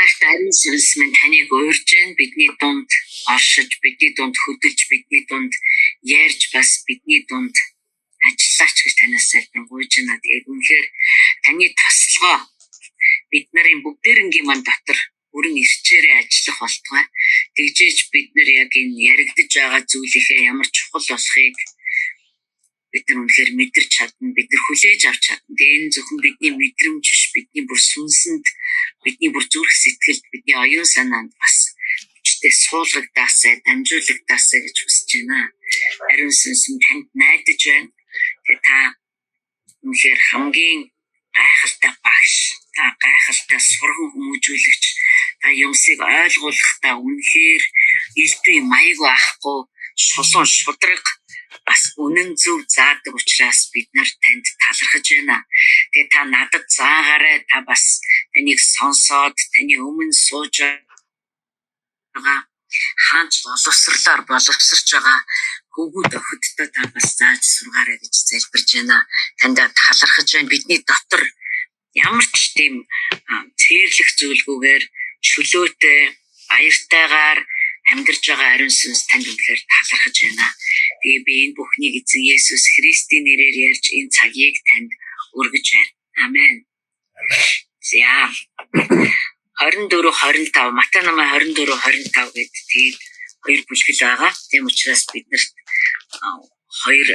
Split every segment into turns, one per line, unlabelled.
Яагаад ариун сүнс минь таныг уурж байна, бидний дунд оршиж, бидний дунд хөдөлж, бидний дунд ярьж, бас бидний дунд ажиллаач гэж танаас гуйж байна. Тэгээд үнэхээр таны тослогоо бид нарын бүгдээрнгийн мань дотор бүрэн ирчээрээ ажиллах болтугай. Тэгжээж бид нар яг энэ яригдж байгаа зүйлийнхээ ямар чухал болохыг бид нар үнэхээр мэдэрч чадна, бид нар хүлээж авч чадна. Тэгээд энэ зөвхөн бидний мэдрэмж биш, бидний бүр сүнсэнд, бидний бүр зүрх сэтгэлд, бидний оюун санаанд бас хүчтэй суулгагдаасай, дамжуулагдаасай гэж хүсэж байна. Ариун сүнс минь танд найдаж байна. Тэгээд та үнэхээр хамгийн гайхалтай багш, та гайхалтай сурган хүмүүжүүлэгч, та юмсыг ойлгуулахдаа үнэхээр элдвийн маяг байхгүй, шулуун шудраг, бас үнэн зөв заадаг учраас бид нар танд талархаж байна. Тэгээд та надад заагаарай, та бас таныг сонсоод, таны өмнө сууж байгаа хаанч боловсрч байгаа хөвгүүд охидтой та бас зааж сургаарай гэж залбирж байна. Танд талархаж байна. Бидний дотор ямар ч тийм цээрлэх зүйлгүйгээр чөлөөтэй, баяртайгаар амьдарч байгаа ариун сүнс танд үнэхээр талархаж байна. Тэгээ би энэ бүхнийг эзэн Есүс Христийн нэрээр ярьж энэ цагийг танд өргөж байна. Амен. За 24-25 Матай намын 24-25 гэдэг тэгээд хоёр бүлгэл байгаа. Тийм учраас бид нарт 2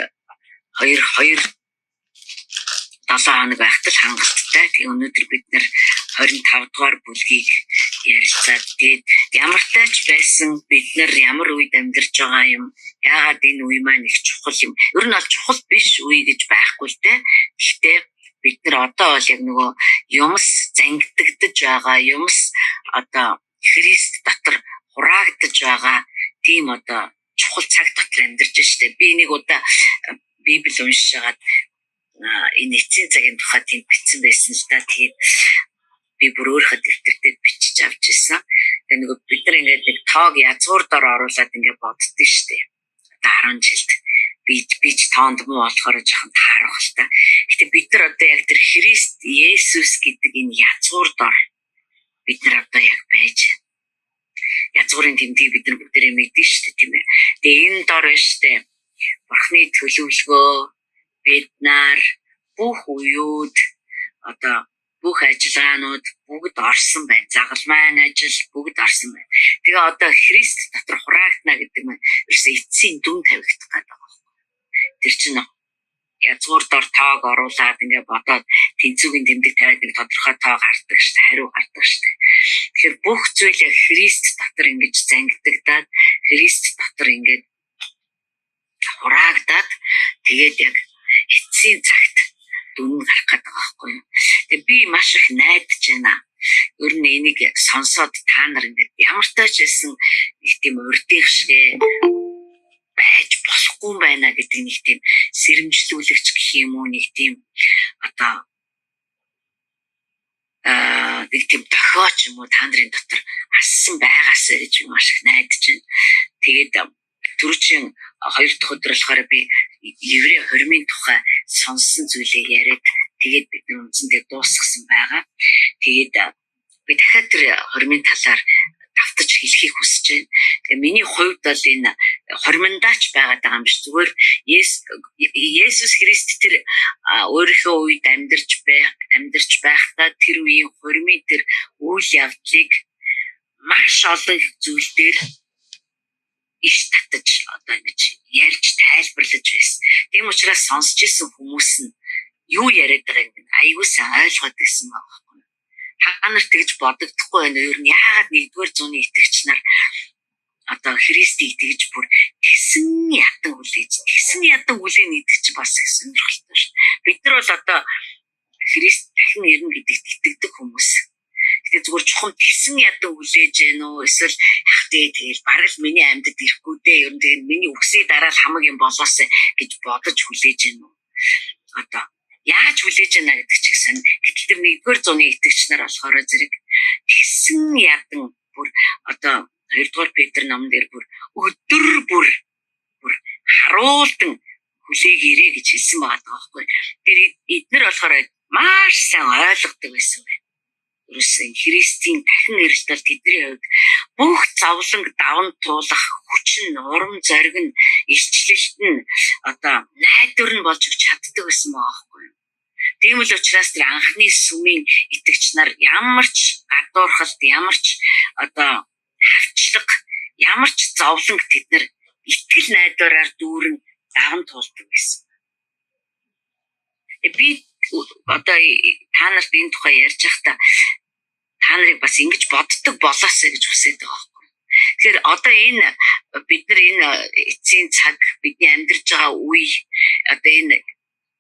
7 хоног байхад л хангалттай. Тэгээ өнөөдөр бид нар 25 дугаар бүлгийг ярилцаад тэгээд ямар тач байсан бид нар ямар үед амьдарч байгаа юм, яагаад энэ үе маань их чухал юм. Ер нь бол чухал биш үе гэж байхгүй л дээ. Гэхдээ бид нар одоо бол яг нөгөө юмс зангидагдж байгаа, юмс одоо Христ дотор хураагдж байгаа тийм одоо чухал цаг дотор амьдарч штэ. Би нэг удаа Библи уншиж хагаад энэ эцсийн цагийн тухай тийм бичсэн байсан л да. Тэгээд би бүр өөрийнхөө дэвтэртээ бичиж авч ирсэн. Тэгээ нөгөө бид нар ингээд нэг тоог язгуур дор оруулаад ингээд боддөө штэ. Одоо 10 жилд би ч тоонд муу болохоор жоохон таарах л та. Гэтэ бид нар одоо яг тэр Христ Есүс гэдэг энэ язгуур дор бид нар одоо яг байж байна. Язгуурын тэмдгийг бид нар бүгдээрээ мэднэ шүү дээ, тийм ээ. Тэгээ энэ дор байна шүү дээ. Бурхны төлөвлөгөө бид нар бүх үеуд одоо бүх ажиллагаанууд бүгд орсон байна. Загалмайн ажил бүгд орсон байна. Тэгээ одоо Христ дотор хураагдана гэдэг нь ерөөсөө эцсийн дүн тавигдах гэдэг байна. Тэр чинь язгуур дор тоог оруулаад ингээ бодоод тэнцвүүгийн тэмдэг тавиад нэг тодорхой тоо гардаг шүү дээ, хариу гардаг шүү дээ. Тэгэхээр бүх зүйл яг Христ дотор ингэж зангидагдаад, Христ дотор ингээд хураагдаад тэгээд яг эцсийн цагт дүн гарах гэдэг байхгүй юу. Тэгээ би маш их найдаж байна. Ер нь энийг сонсоод та нар ингээд ямар тач байсан нэг тийм урдих шигэ байж болохгүй байна гэдэг нэг тийм сэрэмжлүүлэгч гэх юм уу, нэг тийм одоо нэг тийм дохиоч юм уу та нарын дотор ассан байгаасаа гэж маш их найдаж байна. Тэгээд түрүүчийн 2 дахь өдөр болохоор би еврей хормын тухай сонссон зүйлээ яриад тэгээд бид үндсэндээ дуусгасан байгаа. Тэгээд би дахиад тэр хормын талаар давтаж хэлхийг хүсэж байна. Тэгээ миний хувьд бол энэ хормондаач байгаад байгаа юм биш. Зүгээр Есүс Христ тэр өөрийнхөө үед амьдарч байхдаа тэр үеийн хормын тэр үйл явдлыг маш олон зүйл дээр иш татаж одоо ингэж ярьж тайлбарлаж байсан. Тийм учраас сонсч ирсэн хүмүүс нь юу яриад байгааг нь аягүй сайн ойлгоод байсан байгаа. Та нар тэгж бодогдохгүй байна. Ер нь яагаад 1-р зууны итгэгч нар одоо Христийг тэгж бүр тэсэн ядан хүлээн идэгч бас их сонирхолтой шүү. Бид нар бол одоо Христ дахин ирнэ гэдэгт итгэдэг хүмүүс. Тэгээ зүгээр чухам тэсэн ядан хүлээж гэнэ үү? Эсвэл тэгэл бараг л миний амьдад ирэхгүй дээ. Ер нь тэгээ миний үгсийг дараал хамаг юм болоосаа гэж бодож хүлээж гэнэ үү? Одоо яаж хүлээж байна гэдэг чиг сан. Гэтэл тэр 1-р зууны итгэгч нар болохоор зэрэг тэсэн ядан бүр одоо 2-р Петр номон дээр бүр өдөр бүр харуулдан хүлээгээрэй гэж хэлсэн байгаа байхгүй. Тэр эднэр болохоор маш сайн ойлгодог байсан байна. ерөөсөн Христийн дахин ирэлт бол тэдний хувьд бүх зовлонг даван туулах хүч нь, урам зориг нь, илчлэлт нь найдвар нь болж чаддаг гэсэн байгаа байхгүй юу? Тийм л учраас тэр анхны сүмийн итгэгч нар ямар ч гадуурхалт, ямар ч хавчлага, ямар ч зовлонг тэд нар итгэл найдвараар дүүрэн даван туулдаг байсан. Би та нарт энэ тухай ярьж байхдаа та нарыг бас ингэж боддог болоосэй гэж хүсэж байгаа байхгүй. Тэгэхээр энэ бид нар энэ эцсийн цаг бидний амьдарч байгаа үе энэ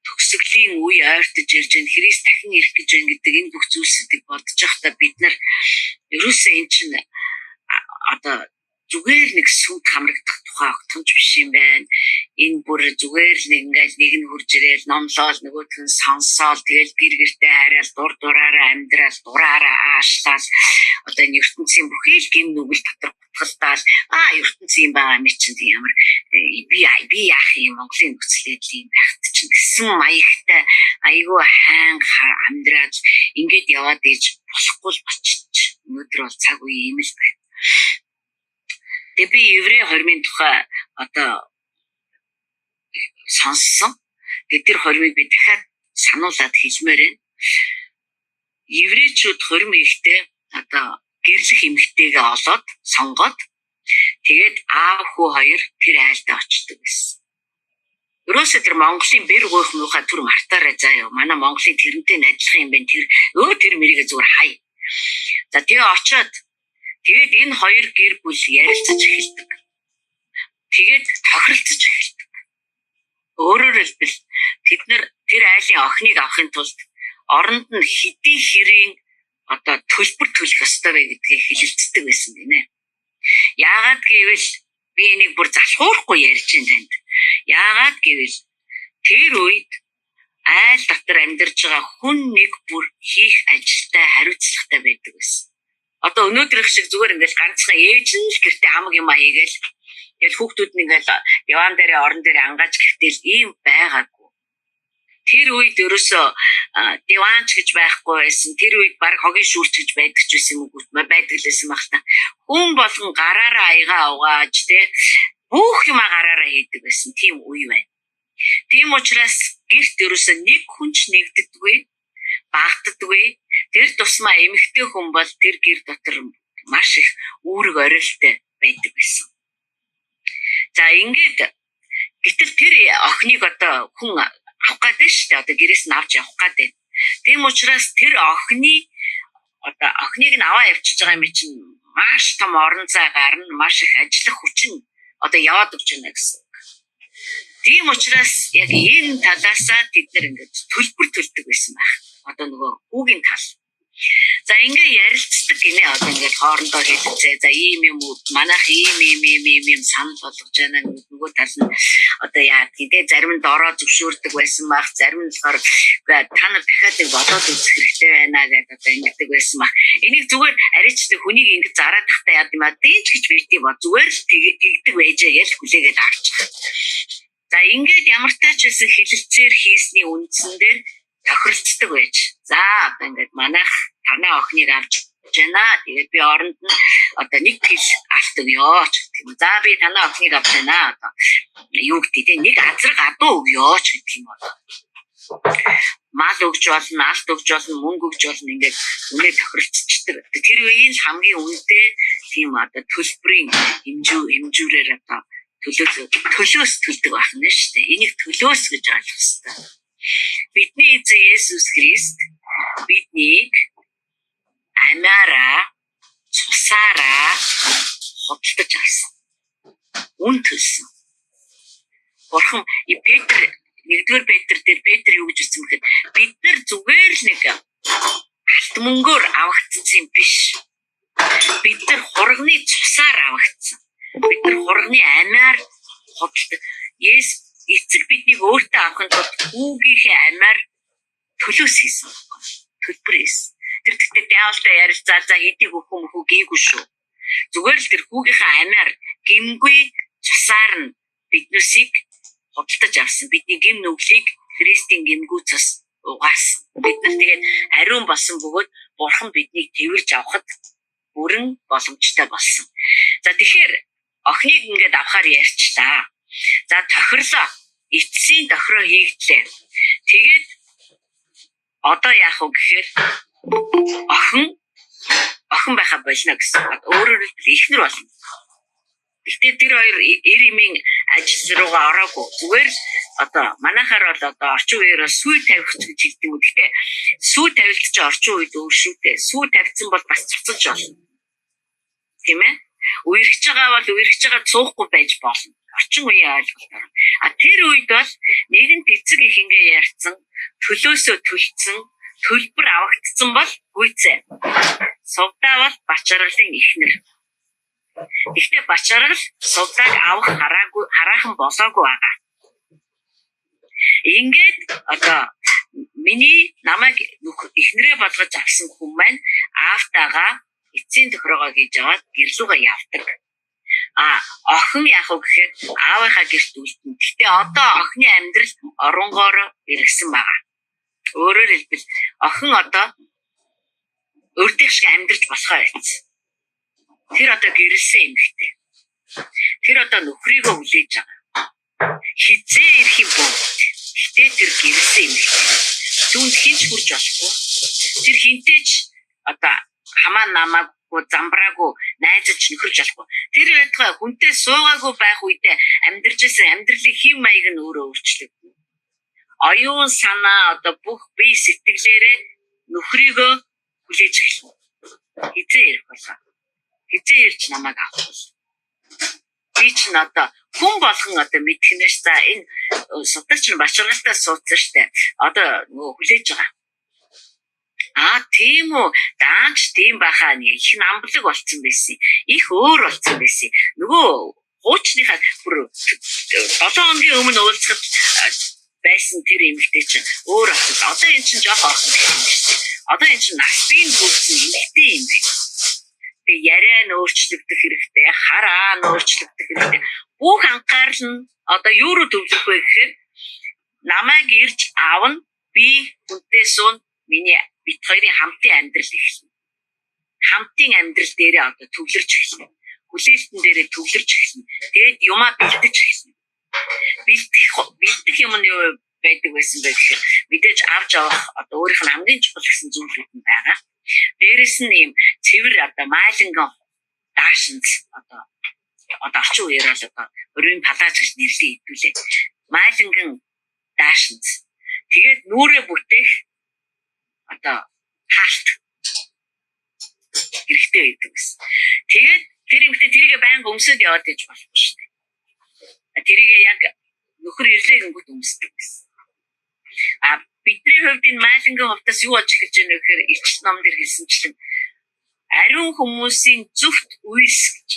төгсгөлийн үе ойртож ирж байна. Христ дахин ирэх гэж байна гэдэг энэ бүх зүйлсүүдийг бодож байхдаа бид нар ерөөсөө эн чинь зүгээр нэг сүд хамрагдах тухай огтхонч биш юм байна. Энэ бүр зүгээр л нэг нь хурж ирээл номлол нөгөөх нь сонсоол тэгэл гэр гэртээ хараад дураараа амьдрал дураараа аашлал энэ ертөнцийн бүхий л гин нүгэл дотор гутгалдаал ертөнцийн байгаа мэт чинь ямар би яах юм Монголын нөхцөл байдал юм байхт чинь гэсэн маягтай айгүй хаанга амьдраад ингээд яваад иж болохгүй л болчих. Өнөөдөр бол цаг үе юм л байна. Тэгээ би еврей 20-ын тухай сонссон. Тэр 20-ыг би дахиад сануулад хэлмээр байна. Еврейчүүд 20 ихтэй гэрлэх эмэгтэйгээ олоод сонгоод тэгээд аав хүү хоёр тэр айлдаа очдөг гэсэн. Ерөөсөө тэр Монголын бэр гойх муухай түр мартаарай заяа. Манай Монголын тэрнтэй адилхан юм байна. Тэр мэрийгээ зүгээр хай. За тэгээ очоод тэгээд энэ хоёр гэр бүл ярилцаж эхэлдэг. Тэгээд тохиролцож эхэлдэг. Өөрөөр хэлбэл тэд нар тэр айлын охиныг авахын тулд оронд нь хэдий хэрийн төлбөр төлөх ёстой вэ гэдгийг хэлэлцдэг байсан гинэ. Яагаад гэвэл би энийг бүр залхуурахгүй ярьж байна танд. Яагаад гэвэл тэр үед айл дотор амьдарч байгаа хүн нэг бүр хийх ажилтай хариуцлагатай байдаг байсан. Өнөөдрийнх шиг зүгээр ингээл ганцхан ээж нь л гэртээ хамаг юм хийгээл тэгэл хүүхдүүд нь ингээл диван дээр орон дээр ангааж гихтэл ийм байгаагүй. Тэр үед ерөөсөө диванч гэж байхгүй байсан. Тэр үед баг хогийн шүүрч гэж байдаг ч байсан юм уу? Байдаг л байсан баг та. Хүн болгон гараараа аяга угааж бүх юм гараараа хийдэг байсан. Тийм үе байна. Тийм учраас гэрт ерөөсөө нэг хүнч нэгддэггүй, багтдаггүй. Тэр тусмаа эмэгтэй хүн бол тэр гэр дотор маш их үүрэг орилттой байдаг байсан. За ингээд гэтэл тэр охиныг хүн авах гэдэг шүү дээ. Гэрээс нь авч явах гэдэг. Тийм учраас тэр охиныг нь аваа явчихж байгаа юм чинь маш том орон зай гарна, маш их ажиллах хүчин яваад өгч байна гэсэн. Тийм учраас яг энэ талаасаа тэд нар ингээд төлбөр төлдөг байсан байх. Нөгөө хүүгийн тал. За ингээ ярилцдаг гинэ ингээд хоорондоо хэлцээ. За ийм юм уу манайх ийм санал болгож байна. Нөгөө тал нь яа гэдэг зарим нь дороо зөвшөөрдөг байсан баг. Зарим нь болохоор та нар дахиад бодоод үзэх хэрэгтэй байна гэдэг ингэдэг байсан баг. Энийг зүгээр арайчтай хүнийг ингэж зараад тахтаа яд юм дээч гэж бэрти бод зүгээр л тэгдэг байжээ гэж хүлээгээд авчих. За ингээд ямар ч тач байсан хилэлцээр хийсний үндсэн дээр тохиролцдог байж. За ингээд манайх танай охиныг авч байна. Тэгээд би оронд нь нэг хил алт өгёо ч гэх юм. За би танай охиныг авч байна. Юу гэдэг нэг азар гадуу өгёо ч гэх юм. Мал өгч болно, алт өгч болно, мөнгө өгч болно ингээд үнэ тохиролцдог. Тэр үеийн хамгийн үнэтэй тийм төлбөрийн хэмжүүрээр төлөөс төлдөг байх нь шүү дээ. Энийг төлөөс гэж ойлгох хэрэгтэй. Бидний эзэн Есүс Христ биднийг амиараа цусаараа худалдаж авсан. Үн төлсөн. Бурхан Петр 1-р Петр дээр Петр юу гэж хэлсэн бэхэд бид нар зүгээр л нэг алт мөнгөөр авагдсан юм биш. Бид нар хурганы цусаар авагдсан. Бид нар хурганы амиар худалдаж эцэг биднийг өөртөө авахын тулд хүүгийнхээ амиар төлөөс хийсэн. Төлбөр хийсэн. Тэр тэгтээ даавалтай ярилцаа за хэдийг өгөх юм хүү гээгүй шүү. Зүгээр л тэр хүүгийнхээ амиар гимгүй цусаар нь биднээсийг худалдаж авсан. Бидний гим нүглийг Христийн гимгүү цус угаасан. Бид нар тэгээд ариун болсон бөгөөд бурхан биднийг тэрвэрж авахд бүрэн боломжтой болсон. За тэгэхээр охиныг ингээд авахаар ярьчлаа. За тохирлоо. Эцсийн тохироо хийгдлээ. Тэгээд одоо яах вэ гэхээр охин байха болно гэсэн. Өөрөөр хэлбэл эхнэр болно. Гэхдээ тэр хоёр эр имийн ажил руугаа ороогүй. Зүгээр одоо манайхаар бол одоо орчин үеэр сүй тавих гэж хэлдэг юм. Гэхдээ сүй тавилт чи орчин үед өөр шүү дээ. Сүй тавьсан бол бас цоцолж болно. Тийм ээ? Үерхэж байгаа цуухгүй байж болно. Орчин үеийн ойлголтоор. Тэр үед бол нэгэнт эцэг их ингээ ярьсан, төлөөсөө төлцсөн, төлбөр авагдсан бол гүйцээ. Сувдаа бол бачаргалын эхнэр. Гэхдээ бачаргал сувдааг авах хараахан болоогүй байгаа. Ингээд одоо миний намайг эхнэрээ болгож авсан хүн маань аавтайгаа эцсийн тохироогоо хийж аваад гэрлүүгээ явдаг. Охин яах вэ гэхээр аавынхаа гэрт үлдэн. Гэхдээ одоо охины амьдрал оронгоор иргсэн байгаа. Өөрөөр хэлбэл охин одоо өөртөө шиг амьдрч болохоо байсан. Тэр одоо гэрэлсэн эмэгтэй. Тэр одоо нөхрийгөө хүлээж байгаа. Хизээ ирэх юм бол гэтээ тэр гэрэлсэн эмэгтэй. Түүнд хинч хүрч болохгүй. Тэр хинтээч одоо хамаа намаагүй замбраагүй найзаж нөхөрж болохгүй. Тэр байтугай хүнтэй суугаагүй байх үедээ амьдарч байсан амьдралын хэв маяг нь өөрөө өөрчлөгдөнө. Оюун санаа одоо бүх бие сэтгэлээрээ нөхрийгөө хүлээж эхэлнэ. Хизээ ирэх болоо. Хизээ ирж намайг авах бол. Би ч одоо хүн болгон одоо мэдхнээс за энэ судалч нь бачаргалтай суудсан штэ. Одоо нөгөө хүлээж байгаа. Тийм үү. Даанч тийм байхаа нэг их намблаг болцсон байсан. Их өөр болцсон байсан. Нөгөө хуучныхаа бүр 7 хоногийн өмнө уулзахад байсан тэр эмэгтэй чинь өөр болцсон. Одоо эн чинь жоох орхон гэх юм шиг. Одоо эн чинь насбын бүрсэн эмэгтэй юм бэ. Тэгээ яриа нь өөрчлөгдөх хэрэгтэй, хараа нь өөрчлөгдөх хэрэгтэй. Бүх анхаарал нь одоо юу руу төвлөрөх вэ гэхээр намайг ирж аавна, би хүнтэй суун, миний бит хоёрын хамтын амьдрал эхэлнэ. Хамтын амьдрал дээрээ одоо төвлөрч эхэлнэ. Хүлээлтэн дээрээ төвлөрч эхэлнэ. Тэгээд юмаа бэлдэж эхэлнэ. Бэлдэх юм нь юу байдаг байсан бэ гэхээр мэдээж авч авах одоо өөрийнх нь хамгийн чухал гэсэн зүйлүүд нь байгаа. Дээрээс нь ийм цэвэр одоо майлинган даашинз одоо орчин үеэр бол одоо өрийн палаж гэж нэрлэе хэвлээ. Майлинган даашинз. Тэгээд нүрээ бүтээх одоо хаалт хэрэгтэй байдаг гэсэн. Тэгээд тэр юмхтэй тэрийг байнга өмсөд яваад иж болохгүй шүү дээ. Тэрийг яг нөхөр ирлээ гингүүт өмсдөг гэсэн. Бидний хувьд энэ майлингийн хувьдаас юу болж эхэлж байна вэ гэхээр ичт ном дээр хэлсэнчлэн ариун хүмүүсийн зөвхт үйлс гэж.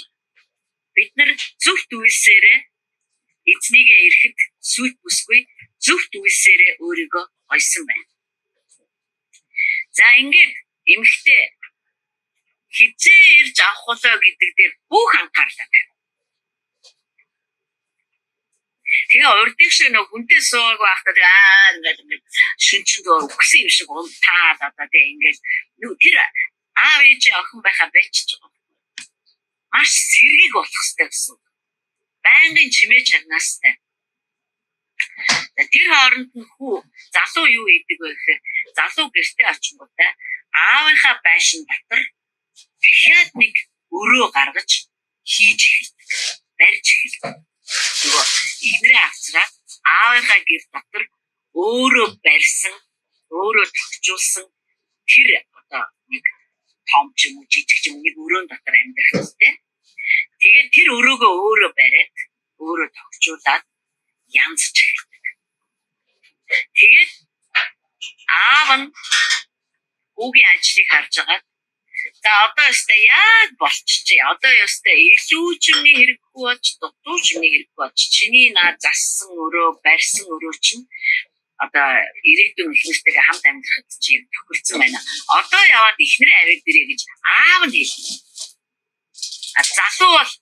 Бид нар зөвхт үйлсээрээ эзнийгээ ирэхэд сүйт бүсгүй зөвхт үйлсээрээ өөрийгөө ойсон байна. За ингээд эмхтэй хизээ ирж авах болоо гэдэг дээр бүх анхаарлаа тавь. Тэгээ урдын шиг нэг хүнтэй сууг байхдаа ингээд шүнчин доор өгсөн юм шиг унтаад одоо тэгээ ингээд тэр аав ээж охин байхаа байчиж байгаа. Маш сэргийг болох хэрэгтэй гэсэн. Байнгын чимээ чагнаастай. Тэр хооронд нь хүү залуу юу хийдэг вэ гэхээр залуу гэртээ очингуудаа аавынхаа байшин дотор дахиад нэг өрөө гаргаж хийж эхэлдэг. Барьж эхэлдэг. Нөгөө ихнэрээ авцраа аавынхаа гэр дотор өөрөө барьсан, өөрөө тогтжуулсан тэр одоо нэг том ч юм уу жижиг ч юм нэг өрөөнд дотор амьдрах үстэй. Тэгээд тэр өрөөгөө өөрөө бариад, өөрөө тогтжуулаад янзч эхэлдэг. Тэгээд аав нь хүүгийн ажлыг харж байгаа. За одоо өстэй яг болчихжээ. Одоо өстэй илүү чимний хэрэггүй болж, дутуу чимний хэрэггүй болж, чиний наа зассан өрөө, барьсан өрөө чинь одоо ирээдүйн ихнэртэйгээ хамт амьдрахад чинь тохирсон байна. Одоо яваад ихнэрээ аваад ирээ гэж аав нь хэлнэ. Залуу бол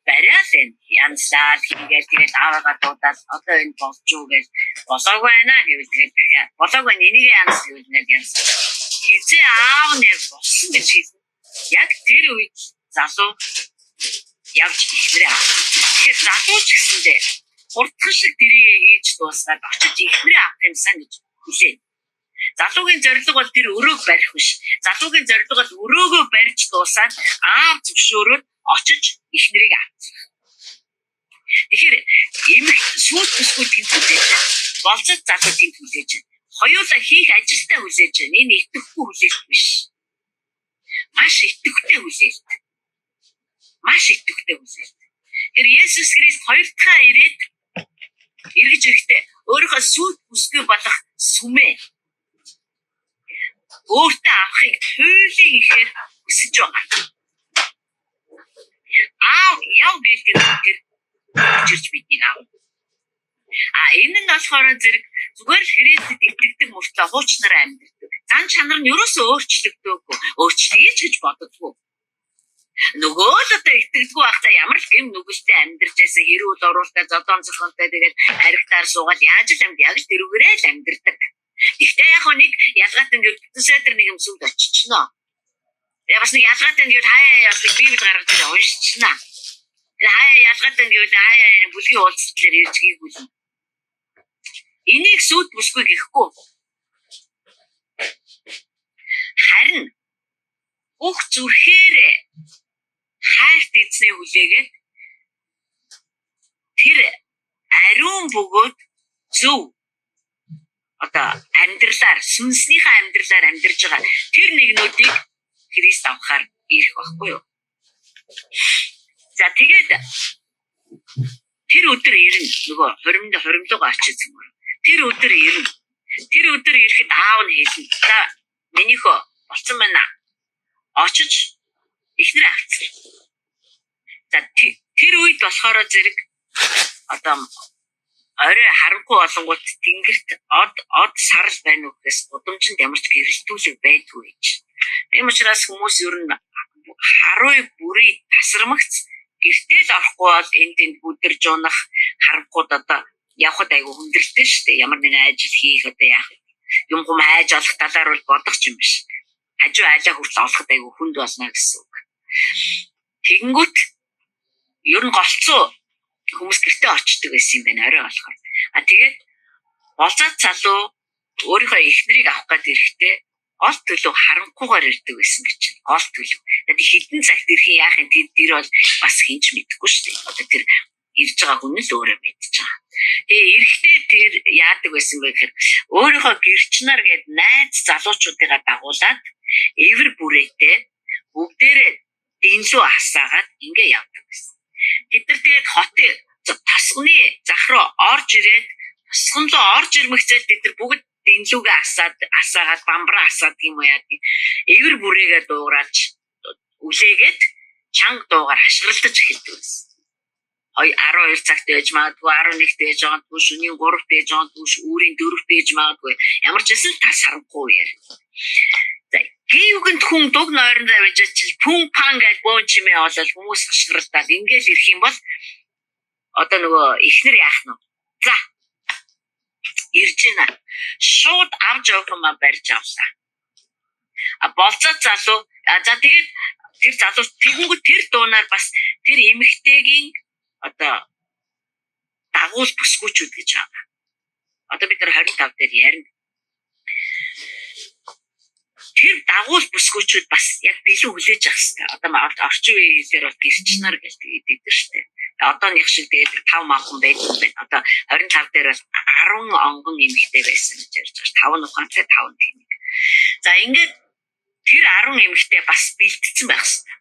бариад энэ янзлаад хийгээл тэгээд аавыгаа дуудаад одоо энэ болж юу гэж болоогүй байна гэвэл тэгээд дахиад болоогүй энийг янз гэвэл нэг янз. хизээ аав нь яг болсон гэж хэлсэн. Яг тэр үед залуу явж ихнэрээ авах. Тэгэхээр залуу ч гэсэндээ хурдхан шиг тэрийг хийж дуусгаад очиж ихнэрээ авах юмсан гэж хүлээн. Залуугийн зорилго бол тэр өрөөг барих биш. Залуугийн зорилго бол өрөөгөө барьж дуусаад аав зөвшөөрөөд очиж ихнэрийг авчих. Тэгэхээр эмх сүйт бүсгүй тэнд хүлээж байна. Болцод залуу тэнд хүлээж байна. Хоёулаа хийх ажилтаа хүлээж байна. Энэ итгэхгүй хүлээлт биш. Маш итгэвтэй хүлээлт. Маш итгэвтэй хүлээлт. Тэр Есүс Христ хоёр дахь ирээд эргэж ирэхдээ өөрийнхөө сүйт бүсгүй болох сүмээ өөртөө авахыг туйлын ихээр хүсэж байгаа. Аав яв гэдэг тэр үржирч биднийг аав. Энэ нь болохоор зэрэг зүгээр Христэд итгэдэг мөртлөө хуучнараа амьдэрдэг. Зан чанар нь ерөөсөө өөрчлөгдөөгүй. Өөрчлөе гэж боддоггүй. Нөгөө л одоо итгэдэггүй байхдаа ямар ч гэм нүгэлтэй амьдарч байсан хэрүүл оруулалтаа зодон зохионтой тэгээд аригтаар суугаад яаж л амьд яг л тэрүүгээрээ л амьдэрдэг. Гэхдээ яг нэг ялгаатай ингээд бүтэнсээр нэг юм сүмд очичноо. Яг бас нэг ялгаатай ингээд хаяа бас библ гаргаж ирээ уншичнаа. Хаяа ялгаатай ингээд хаяа бүлгийн уулзалтаар ирж хийгүүл. Энийг сүд бүсгүй гэхгүй. Харин бүх зүрхээрээ хайрт эзнээ хүлээгээд тэр ариун бөгөөд зөв одоо амьдралаар сүнснийхээ амьдралаар амьдарж байгаа тэр нэгнүүдийг Христ авахаар ирэх байхгүй юу? За тэгээд тэр өдөр ирнэ нөгөө хоримлогоо очиж зүгээр. Тэр өдөр ирнэ. Тэр өдөр ирэхэд аав нь хэлнэ. За минийхөө болсон байна. Очиж ихнэр авцгаа. За тэр үед болохоор зэрэг одоо орой харанхуй олонгууд тэнгэрт од сарл байна уу гэхээс гудамжинд ямар ч гэрэлтүүлэг байдгүй гэж. Тийм учраас хүмүүс ер нь харуй бүрий тасрамгц гэртэл орохгүй бол энд бүдэрж унах харанхууд одоо явхад айгүй хүндрэлтэй шүү дээ. Ямар нэгэн ажил хийх одоо яах юм хайж олох талаар бол бодох юм биш. Хажуу айлаа хүртэл олоход айгүй хүнд болно гэсэн үг. Тэгэнгүүт ер нь голцоо хүмүүс гэртээ очдөг байсан юм байна орой болохоор. Тэгээд болцоод залуу өөрийнхөө эхнэрийг авах гээд ирэхдээ гол төлөв харанхуугаар ирдэг байсан гэж чинь гол төлөв. Тэгээд хідэн цагт ирэх яах юм тэр бол бас хинч мэдэхгүй шүү дээ. Одоо тэр ирж байгаа хүн л өөрөө мэдчихэж байгаа. Тэгээ эрэхтэй тэр яадаг байсан бэ гэхээр өөрийнхөө гэрчнэр гээд найз залуучуудыгаа дагуулад эвэр бүрээтэй бүгдээрээ дэнлүү асаагаад ингээ явдаг байсан. Бид нар тэгээд хотын тасганы зах руу орж ирээд тасган руу орж ирмэгцэл бид нар бүгд дэнлүүгээ асаагаад бамбраа асаад юм уу яа гэх эвэр бүрээгээ дуугарч үлээгээд чанга дуугаар хашгиралдаж эхэлдэг байсан. 12 цагт ээж магадгүй 11-т ээж магадгүй шөнийн 3-т ээж магадгүй үүрийн 4-т ээж магадгүй ямар ч эсвэл та саранхуу яар. За гівгэнд хүн дуг нойрондоо байж чил пүн пан гэж бөөн чимээ олол хүмүүс хашгиралдаад ингээл ирэх юм бол одоо нөгөө ихнэр яах нь. За ирж байна. Шууд авч явах юм барьж авлаа. Болцоод залуу за тэгээд тэр залуу тэгэнгүүт тэр дуунаар бас тэр эмэгтэйгийн одоо дагуул бүсгүүчүүд гэж байгаа. Одоо бид нар 25 дээр ярина. Тэр дагуул бүсгүүчүүд бас яг билүү хүлээж авах хэрэгтэй. Одоо орчин үеийн хэлээр бол гэрчнэр гэж тэгдэг шүү дээ. Одооных шиг тэгээд 5 манхан байдаг юм байна. Одоо 25 дээр бол 10 онгон эмэгтэй байсан гэж ярьж байгаа. 5 ухаантай 5 тэнэг. За ингээд тэр 10 эмэгтэй бас бэлдсэн байх хэрэгтэй.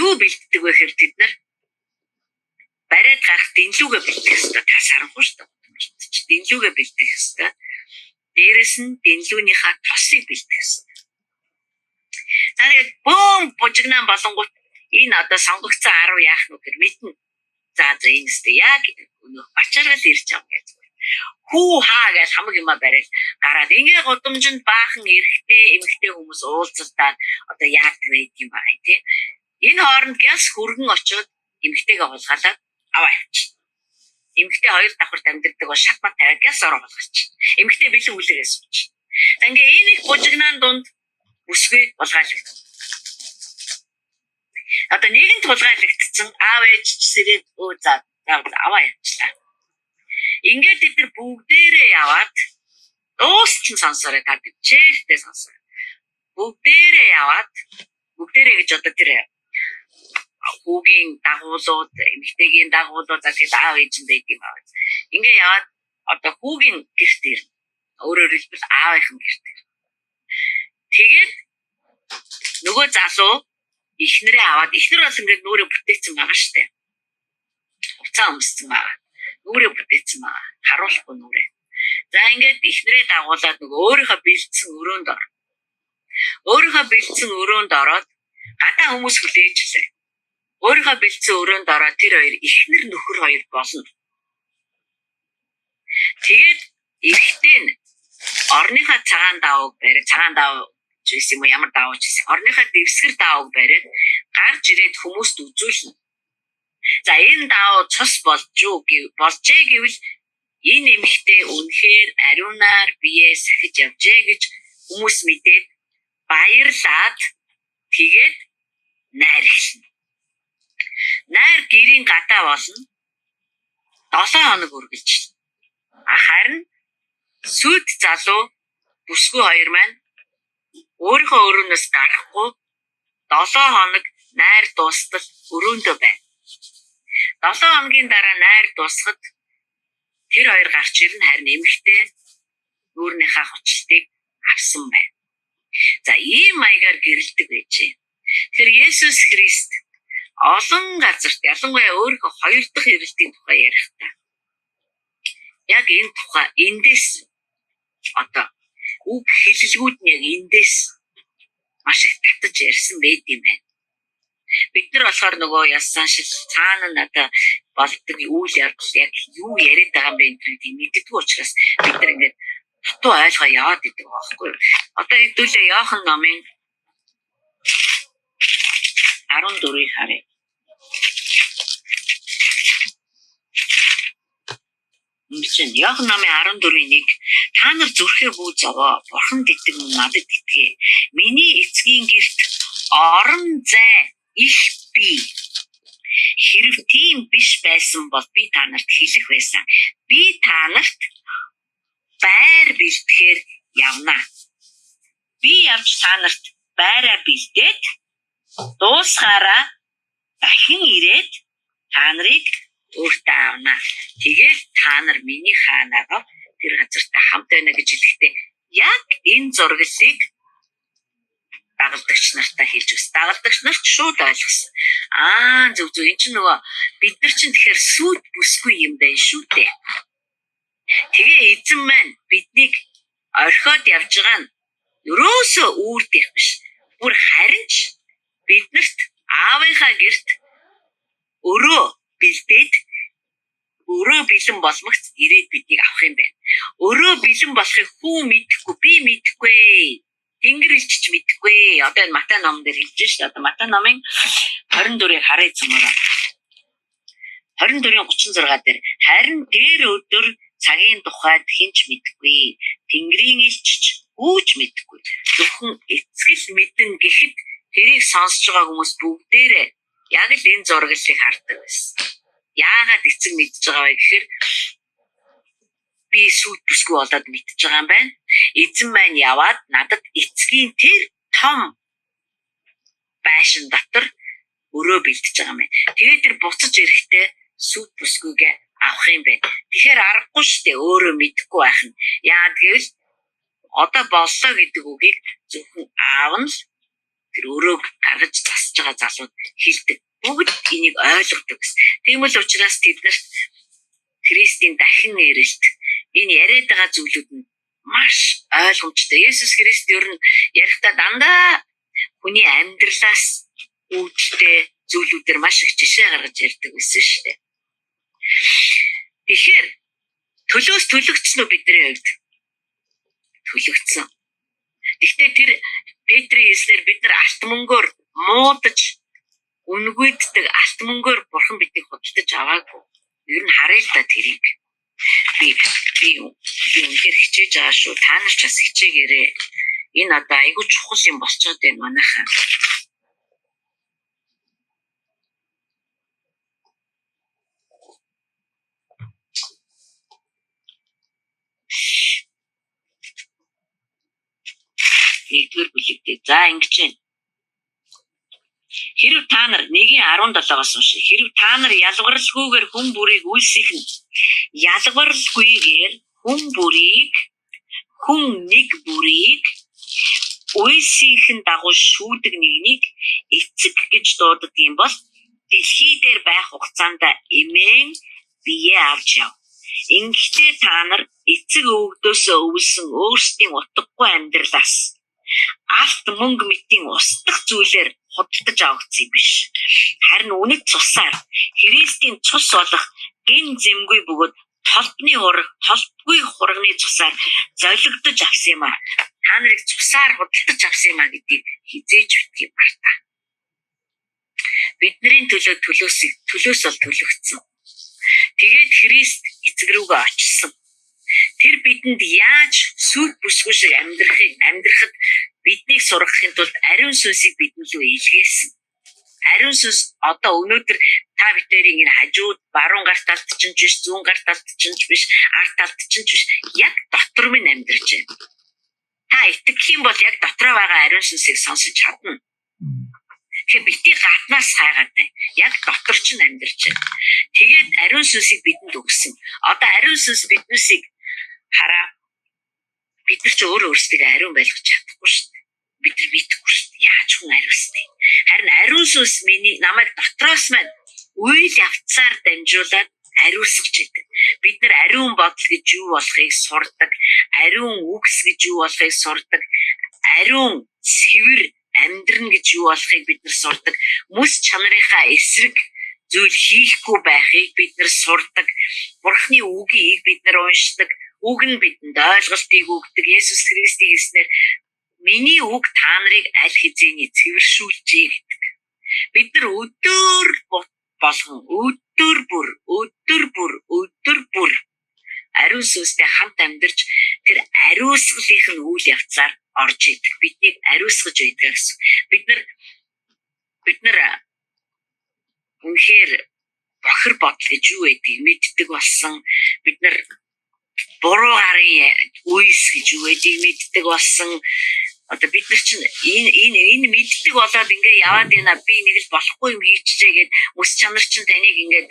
Юу бэлддэг вэ гэхээр бид нар бариад гарах дэнлүүгээ бэлдэх хэрэгтэй. Та саранхуу шүү дээ. Дэнлүүгээ бэлдэх хэрэгтэй. Дээрээс нь дэнлүүнийхээ тосыг бэлдэх хэрэгтэй. За тэгээд бөөм бужигнаан болонгууд энэ одоо сонгогдсон 10 яах нүг гэр мэднэ. За энэ өстө яг ачааргал ирж байгаа гэж. Хүү хаа гэж хамаг юм барил гараад ингээ годомжинд баахан эрэгтэй эмэгтэй хүмүүс уулзалтаад одоо яадаг байд юм байна тийм. Энэ хооронд гяс хүргэн очиод эмэгтэйгээ хулгайлаад аваа явчих. Эмэгтэй хоёр давхарт амьдэрдэг бол шат мат тавиад гяс ороо болгочих. Эмэгтэй бэлэн үлээрээс сууч. Ингээ энийг бужигнаан дунд бүсгүй булгаалагдсан. Одоо нэгэн тулгаалагдсан аав ээж сэрэг аваа явчлаа. Ингээд бид нар бүгдээрээ яваад дуусчин сонсороо та бичээртэй сонсороо. Бүгдээрээ яваад бүгдээрээ гэж одоо тэр хүүгийн дагуулууд, эмэгтэйгийн дагуулууд гэдэг аав ээж нь байдаг юм аа. Ингээ яваад одоо хүүгийн гэрт ирнэ. Өөрөөр хэлбэл аавынхын гэрт ирнэ. Тэгээд нөгөө залуу ихнэрээ аваад ихнэр бол ингээд нүрээ бүтээсэн байгаа штэ. Уцаа өмссөн байгаа. Нүрээ бүтээсэн байгаа. Харуулахгүй нүрээ. За ингээд ихнэрээ дагуулад нөгөө өөрийнхөө бэлдсэн өрөөнд ор. Өөрийнхөө бэлдсэн өрөөнд ороод гадаа хүмүүс хүлээжлээ. Өөрийнхөө бэлдсэн өрөөнд ороод тэр хоёр ихнэр нөхөр хоёр болно. Тэгээд эрэгтэй нь орныхаа цагаан даавыг бариад цагаан даав гэсэн юм ямар даавч гэсэн. Орныхаа дэвсгэр даавыг бариад гарч ирээд хүмүүст үзүүлнэ. За энэ даав цус болжээ гэвэл энэ эмэгтэй үнэхээр ариунаар биеэ сахиж явжээ гэж хүмүүс мэдээд баярлаад тэгээд найр эхэлнэ. Найр гэрийн гадаа болно. 7 хоног үргэлжилнэ. Харин сүйт залуу бүсгүй хоёр маань өөрийнхөө өрөөнөөс гарахгүй 7 хоног найр дуустал өрөөндөө байна. 7 хоногийн дараа найр дуусахад тэр хоёр гарч ирнэ, харин эмэгтэй нүүрнийхээ хувцлтыг авсан байна. За ийм маягаар гэрэлдэг байжээ. Тэгэхээр Есүс Христ олон газарт ялангуяа өөрийнхөө хоёр дахь ирэлтийн тухай ярихдаа яг энэ тухай эндээс одоо үг хэлэлгүүд нь яг эндээс маш их татаж ярьсан байд юм байна. Бид нар болохоор нөгөө ясан шил цаана надад болдог үйл явдал яг юу яриад байгаа юм бэ гэдгийг мэддэггүй учраас бид нар ингээд дутуу ойлгоо яваад идэг байхгүй юу. Одоо хэдүүлээ Иохан номын 14-ийг харъя. Иохан номын 14-ийг та нар зүрхээ бүү зовоо. Бурханд итдэг надад итгэ. Миний эцгийн гэрт орон зай их бий. Хэрв тийм биш байсан бол би та нарт хэлэх байсан. Би та нарт байр бэлтгэхээр явна. Би явж та нарт байраа бэлдээд дуусгаараа дахин ирээд та нарыг өөртөө авна. Тэгээд та нар миний хаанаага тэр газартаа хамт байна гэж хэлэхдээ яг энэ зураглалыг дагалдагч нартай хэлж өс. Дагалдагч нарт шууд ойлгосон. Зөв энэ чинь нөгөө бид нар чинь тэгэхээр сүйт бүсгүй юм байна шүү дээ. Тэгээ эзэн маань биднийг орхиод явж байгаа нь ерөөсөө үүрдэх биш. Бүр харин ч биднэрт аавынхаа гэрт өрөө бэлдээд өрөө бэлэн болмогц ирээд биднийг авах юм байна. Өрөө бэлэн болохыг хүү мэдэхгүй, би мэдэхгүй. Тэнгэр элчч мэдэхгүй. Одоо энэ Матай номон дээр хэлж шүү дээ. Одоо Матай номын 24-ийг харъя цөмөрөө. 24:36 дээр харин дээр өдөр цагийн тухайд хинч мэдэхгүй. Тэнгэрийн элчч хүүч мэдэхгүй. Зөвхөн эцгэл мэдэн гэхэд тэрийг сонсож байгаа хүмүүс бүгдээрээ яг л энэ зураглалыг хардаг байсан. Яагаад эцэг мэдж байгаа вэ гэхээр би сүйт бүсгүй болоод мэдж байгаа юм байна. Эзэн маань яваад надад эцгийн тэр том байшин дотор өрөө бэлдэж байгаа юм байна. Тэгээд тэр буцаж ирэхдээ сүйт бүсгүйгээ авах юм байна. Тэгэхээр аргагүй шүү дээ өөрөө мэдэхгүй байх нь. Яагаад гэвэл одоо боллоо гэдэг үгийг зөвхөн аав нь тэр өрөөг гаргаж засаж байгаа залууд хэлдэг. Бүгд энийг ойлгодог гэсэн. Тийм л учраас тэднэрт Христийн дахин нэрэлт энэ яриад байгаа зүйлүүд нь маш ойлгомжтой. Есүс Христ ер нь ярихдаа дандаа хүний амьдралаас үүдэлтэй зүйлүүдээр маш их жишээ гаргаж ярьдаг байсан шүү дээ. Тэгэхээр төлөөс төлөгдсөн үү бидний хувьд? Төлөгдсөн. Гэхдээ тэр Петрийн хэлснээр бид нар алт мөнгөөр муудаж үнгүйддэг алт мөнгөөр бурхан биднийг худалдаж аваагүй. Ер нь харъя л да тэрийг. Би үнэхээр хичээж байгаа шүү. Та нар ч бас хичээгээрэй. Энэ одоо айгүй чухал юм болчиход байна манайхаа. Нэгдүгээр бүлэгтээ. За ингэж байна. Хэрв та нар 1:17-аас уншия. Хэрв та нар ялгарлгүйгээр хүн бүрийг үйлсэх нь ялгарлгүйгээр хүн нэг бүрийг үйлсийн дагуу шүүдэг нэгнийг эцэг гэж дууддаг юм бол дэлхий дээр байх хугацаанд эмээн бие авч яв. Ингэхдээ та нар эцэг өвгдөөсөө өвлсөн өөрсдийн утгагүй амьдралаас алт мөнгө мэтийн устдах зүйлээр худалдаж авагдсан биш. Харин үнэт цусаар Христийн цус болох гин зэмгүй бөгөөд толбгүй хурганы цусаар золигдож авсан юм а. Та нарыг цусаар худалдаж авсан юм а гэдгийг хизээж битгий мартаа. Бидний төлөөс бол төлөгдсөн. Тэгээд Христ эцэг рүүгээ очсон. Тэр бидэнд яаж сүд бүсгүй шиг амьдрахад биднийг сургахын тулд ариун сүнсийг бидэнд рүү илгээсэн. Ариун сүнс одоо өнөөдөр та бидэрийн энэ хажууд баруун гар талд ч биш, зүүн гар талд ч биш, ард талд ч биш, яг дотор минь амьдарч байна. Та итгэх юм бол яг дотроо байгаа ариун сүнсийг сонсож чадна. Тэгэхээр бити гаднаас хайгаад байна. Яг дотор ч амьдарч байна. Тэгээд ариун сүнсийг бидэнд өгсөн. Одоо ариун сүнс биднээсийг хараа. Бид нар ч өөрсдөө ариун байлгаж чадахгүй шүү дээ. Бид нар мэдхгүй шүү дээ. Яаж хүн ариусдаг. Харин ариун сүнс намайг дотроос маань үйл явцаар дамжуулаад ариусгаж идэг. Бид нар ариун бодол гэж юу болохыг сурдаг. Ариун үгс гэж юу болохыг сурдаг. Ариун цэвэр амьдрын гэж юу болохыг бид нар сурдаг. Мэс чанарынхаа эсрэг зүйл хийхгүй байхыг бид нар сурдаг. Бурхны үгийг бид нар уншдаг. Үг нь бидэнд ойлголтыг өгдөг. Есүс Христийн хэлснээр миний үг та нарыг аль хэзээний цэвэршүүлжээ гэдэг. Бид нар өдөр болгон өдөр бүр ариун сүнстэй хамт амьдарч тэр ариусгалынх нь үйл явцаар орж идэг. Биднийг ариусгаж байдаг гэсэн. Бид нар үнэхээр бохир бодол гэж юу байдгийг мэддэг болсон. Бид нар буруу гарын үес гэж юу байдгийг мэддэг болсон. Одоо бид нар чинь энэ мэддэг болоод ингээ яваад байна. Би нэг л болохгүй юм хийчихээ гэд өс чанар чинь таныг ингээд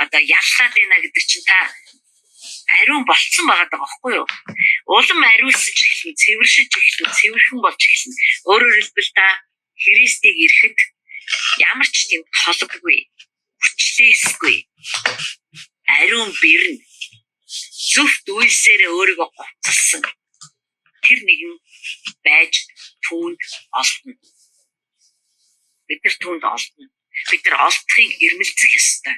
одоо яллаад байна гэдэг чинь та ариун болцсон байгаа даа байхгүй юу? Улам ариусж эхэлнэ, цэвэршиж эхэлнэ, цэвэрхэн болж эхэлнэ. Өөрөөр хэлбэл та Христийг ирэхэд ямар ч тийм толгогүй, хүчлээсгүй, ариун бэрн зөвхт үйлсээрээ өөрийгөө гоцолсон тэр нэгэн байж түүнд олдно. Бид нар түүнд олдно. Бид нар олдохыг ирмэлцэх ёстой.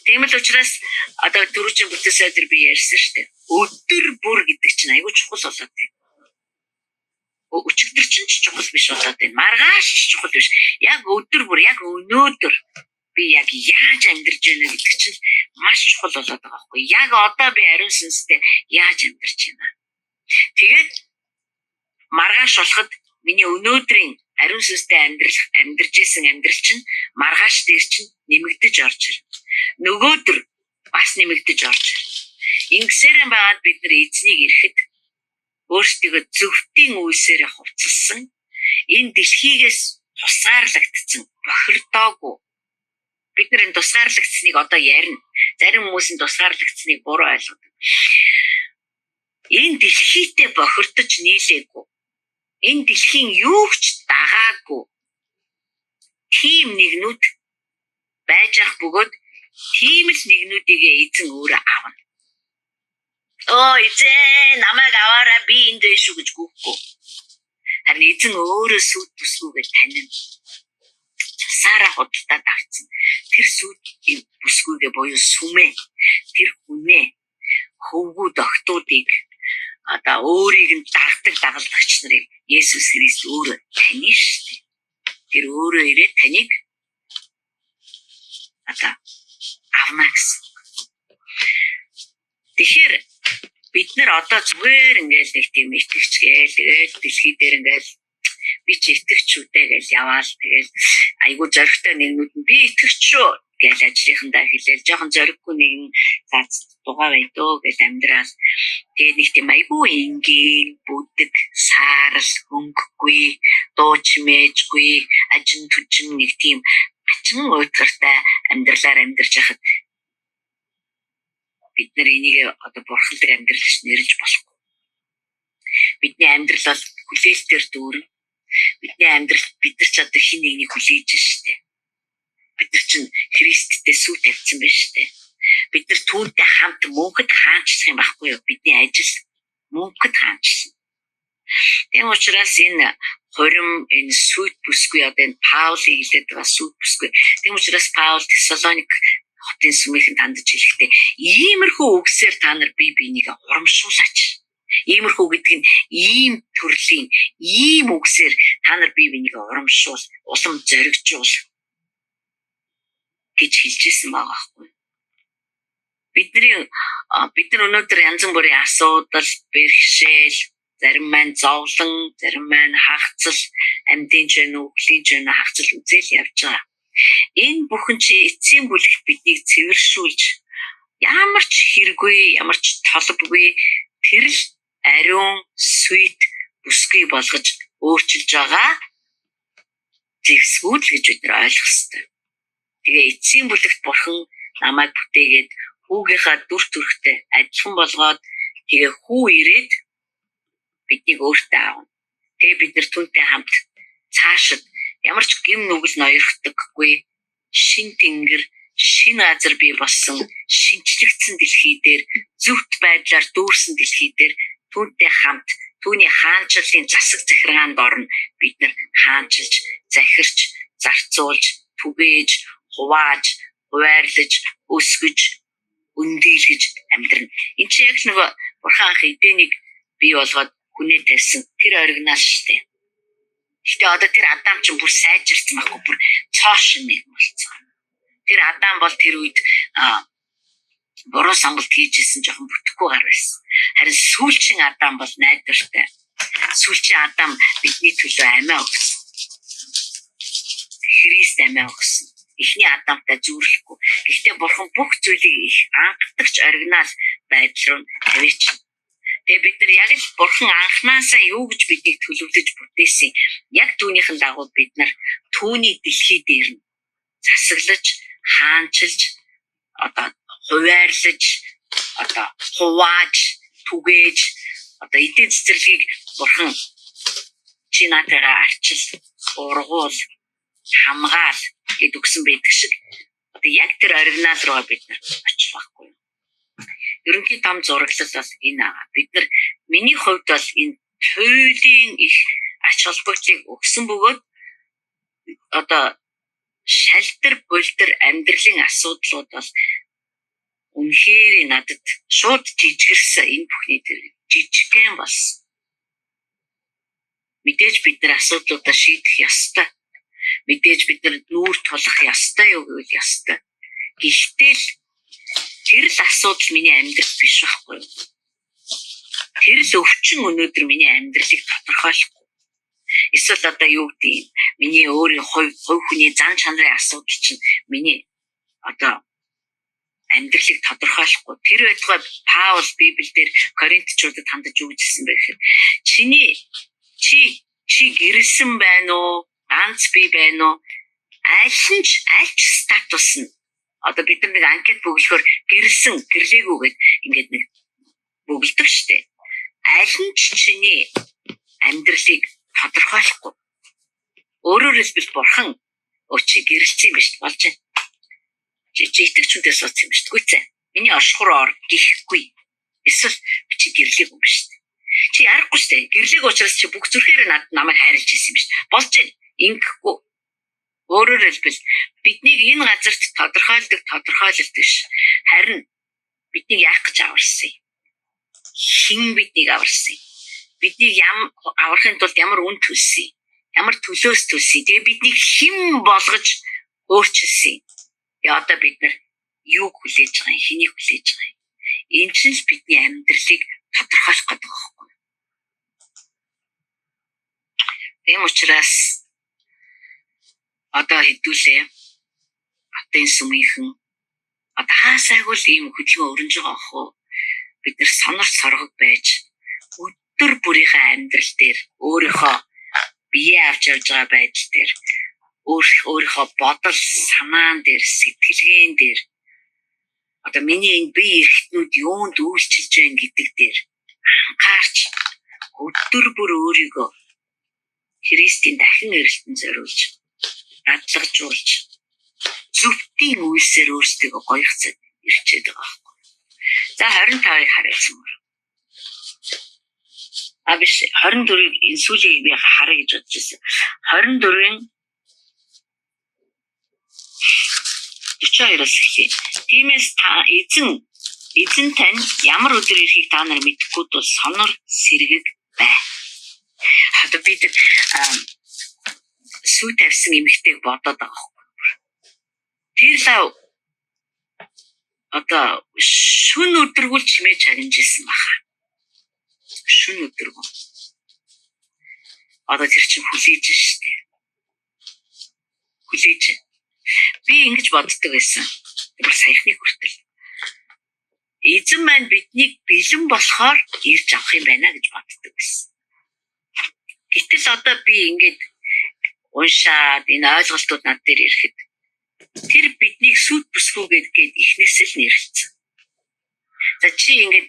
Тийм л учраас одоо дөрвөн бүтээсээ тэр би ярьсан шүү дээ. Өдөр бүр гэдэг чинь айгүй чухал болоод байна. Өчигдөр чинь чухал биш болоод байна. Маргааш чухал биш. Яг өдөр бүр, яг өнөөдөр би яг яаж амьдарч байна гэдэг чинь маш чухал болоод байгаа байхгүй. Яг одоо би ариун сүнстэй яаж амьдарч байна. Тэгээд маргааш болоход миний өнөөдрийн ариун сүнстэй амьдарч исэн амьдрал чинь маргааш дээр чинь нэмэгдэж орж ирнэ. Нөгөөдөр бас нэмэгдэж орж ирнэ. Ингэсээр байгаад бид нар эзнийг ирэхэд өөрсдийгөө зөвхтийн үйлсээрээ хувцалсан энэ дэлхийгээс тусгаарлагдсан бохирдоогүй. Бид нар энэ тусгаарлагдсныг одоо ярина. Зарим хүмүүс энэ тусгаарлагдсныг буруу ойлгодог. Энэ дэлхийтэй бохирдож нийлээгүй. Энэ дэлхийн юу ч дагаагүй. Тийм нэгнүүд байж ах бөгөөд тийм л нэгнүүдийг эзэн өөрөө авна. Эзэн намайг аваарай би энд дээ шүү гэж гүхгүй. Харин эзэн өөрөө сүд бүсгүйгээр танина. Цусаараа худалдаад авсан. Тэр сүд бүсгүйгээ буюу сүмээ тэр хүнээ хөвгүүд охтуудыг одоо өөрийг нь дагдаг дагалдагч нарыг Есүс Христ өөрөө таних шүү дээ. Тэр өөрөө ирээд таныг одоо авна гэсэн. Тэгэхээр бид нар одоо зүгээр ингээл нэг тийм итгэж гээл дэлхий дээр ингээл би ч итгэж үтэй гэж яваал тэгэл айгуу зоригтой нэгнүүд нь би итгэж шүү гэж ажлынхандаа хэлээл жоохон зориггүй нэгэн заац дугаа байдөө гэж амьдрал тэгээд нэг тийм айгуу ингийн бүдэг саарал хөнгөгүй дууч мэжгүй ажин түжин нэг тийм ачин уйтгартай амьдралаар амьдарч яхад бид нар энийг одоо бурхандаг амьдрал гэж нэрлэж болохгүй. Бидний амьдрал бол хүлээлтээр дүүрэн. Бидний амьдрал бид нар ч одоо хин нэгнийг хүлээж штэ. Бид нар чинь Христтэй сүү тавьсан байна штэ. Бид нар түүнтэй хамт мөнхөд хаанчлах юм байхгүй юу? Бидний ажил мөнхөд хаанчлсан. Тийм учраас энэ хорим энэ сүйт бүсгүй одоо энэ Паулыг хэлээд байгаа сүйт бүсгүй. Тийм учраас Паул Тесалоник хотын сүмийнхэн тандж хэлэхдээ иймэрхүү үгсээр та нар бие биенийг урамшуулаач. Иймэрхүү гэдэг нь ийм төрлийн ийм үгсээр та нар бие биенийг урамшуул, улам зоригжуул гэж хэлжсэн байгаа байхгүй. Бид нар өнөөдөр янз бүрийн асуудал, бэрхшээл, зарим маань зовлон, зарим маань хагцал, амьдын жин үхлийн жин хагцал үзэл явж байгаа. Энэ бүхэн чи эцсийн бүлэгт биднийг цэвэршүүлж ямар ч хэрэггүй, ямар ч толбгүй тэрл ариун сүйт бүсгүй болгож өөрчилж байгаа зэвсгүүд л гэж бид нар ойлгох ёстой. Тэгээ эцсийн бүлэгт бурхан намайг бүтээгээд хүүгийнхаа дүр төрхтэй адилхан болгоод тэгээ хүү ирээд биднийг өөртөө аавна. Тэгээ бид нар түүнтэй хамт цаашид ямар ч гим нүгэл ноёрхдаггүй шин тэнгэр шин газар бий болсон шинчлэгдсэн дэлхий дээр зөвхт байдлаар дүүрсэн дэлхий дээр түүнтэй хамт түүний хаанчлалын засаг захиргаанд орно. Бид нар хаанчилж, захирч, зарцуулж, түгээж, хувааж, хуваарлаж, өсгөж, өндийлгэж амьдрна. Энд чинь яг нэг бурхан анх эднийг бий болгоод хүнээ тавьсан тэр оригинал шүү дээ. Гэтэ одоо тэр Адам ч бүр сайжирсан байхгүй бүр цоошин нэг болцсон. Тэр Адам бол тэр үед буруу сонголт хийжсэн жоохон бүтэхгүй гар байсан. Харин сүүлчийн Адам бол найдвартай. Сүүлчийн Адам бидний төлөө амиа өгсөн. Христ амиа өгсөн. Эхний Адамтай зүйрлэхгүй. Гэхдээ бурхан бүх зүйлийг их анхдагч оригинал байдал руу тавьчихсан. Тэгээ бид нар яг л бурхан анхнаасаа юу гэж биднийг төлөвлөж бүтээсэн. Яг түүнийхэн дагуу бид нар түүний дэлхий дээр нь засаглаж, хаанчилж, одоо хуваарлаж, одоо хувааж, түгээж, одоо эдийн цэцэрлэгийг бурхан чи наатайгаа арчил, ургуул, хамгаал гэд өгсөн байдаг шиг. Одоо яг тэр оригинал руу бид нар очих байхгүй. Ерөнхий том зураглал бол энэ бид нар миний хувьд бол энэ туйлын их ач холбогдлыг өгсөн бөгөөд одоо шалтар болтер амьдралын асуудлууд бол үнэхээр надад шууд жижигэрсэн энэ бүхний дээр жижигхэн болсон. Мэдээж бид нар асуудлуудаа шийдэх ёстой. Мэдээж бид нар нүүр тулах ёстой юу гэвэл ёстой. Гэхдээ л тэр л асуудал миний амьдрал биш байхгүй. Тэр л өвчин өнөөдөр миний амьдралыг тодорхойлохгүй. Эсвэл одоо юу гэдэг юм? Миний өөрийн хувь хүний зан чанарын асуудал чинь миний одоо амьдралыг тодорхойлохгүй. Тэр байтугай Паул Библиэлд Коринтчуудад хандаж юу гэжсэн бэ гэхээр чи гэрэлсэн байна уу? Ганц бий байна уу? Аль ч статус нь одоо бид нар нэг анкет бүглөхөөр гэрэлсэн, гэрлээгүй гэд ингээд нэг бүгэлдэг штеп. Аль нь ч чиний амьдралыг тодорхойлохгүй. Өөрөөр хэлбэл бурхан чи гэрэлсэн юм биш болж байна. Чи итгэгчүүдээ сууц юм биш гүйцээ. Миний оршихур ор гихгүй. Эсвэл чи гэрлээгүй юм биш. Чи ярахгүй штеп. Гэрлээгүй учраас чи бүх зүрхээр намайг хайрлаж ирсэн юм биш. Болж байна. Ингэхгүй. Өөрөөр хэлбэл биднийг энэ газарт тодорхойлдог тодорхойлолт биш. Харин биднийг яах гэж аварсан юм? Хин биднийг аварсан юм? Биднийг аврахын тулд ямар үн төлсөн юм? Ямар төлөөс төлсөн юм? Тэгээ биднийг хэн болгож өөрчилсөн юм? Тэгээ одоо бид нар юу хүлээж байгаа юм? Хэнийг хүлээж байгаа юм? Энэ ч л бидний амьдралыг тодорхойлох гэдэг байхгүй. Тэм учраас одоо хэдүүлээ Хотын сүмийнхэн одоо хаасайг л ийм хөдөлгөөн өрнж байгаа ах уу. Бид нар сонор соргог байж өдөр бүрийнхээ амьдрал дээр өөрийнхөө бие авч явж байгаа байдал дээр өөрийнхөө бодол санаан дээр сэтгэлгээн дээр одоо миний энэ бие эрхтнүүд юунд үйлчилж байна гэдэг дээр анхаарч өдөр бүр өөрийгөө Христийн дахин эрэлтэн зориулж дадлагжуулж зүвтийн үйлсээр өөрсдөө гоёхцод ирчээд байгаа байхгүй. За 25-ыг харъя. Биш 24-ийг энэ сүүлийг би харъя гэж бодож байсан. 24-ийн 42-оос эхлэе. Тиймээс та эзэн тань ямар өдөр ирэхийг та нар мэдэхгүй тул сонор сэргэг бай. Одоо бид сүү тавьсан эмэгтэйг бодоод байгаа байхгүй. Тэр лав одоо шүн өдргүүл чимээ чагнажсэн баха. Шүн өдргүүл. Одоо тэр чинь хүлээж штэ. Хүлээж. Би ингэж боддог байсан. Тэр саяхны хүртэл. Эзэн маань биднийг бэлэн болохоор ирж авах юм байна гэж боддог байсан. Гэтэл одоо би ингэж уншаад энэ ойлголтууд над дээр ирэхэд тэр биднийг сүт бүсгүйгээд ихнээс л нэрлэлцэн. За чи ингэж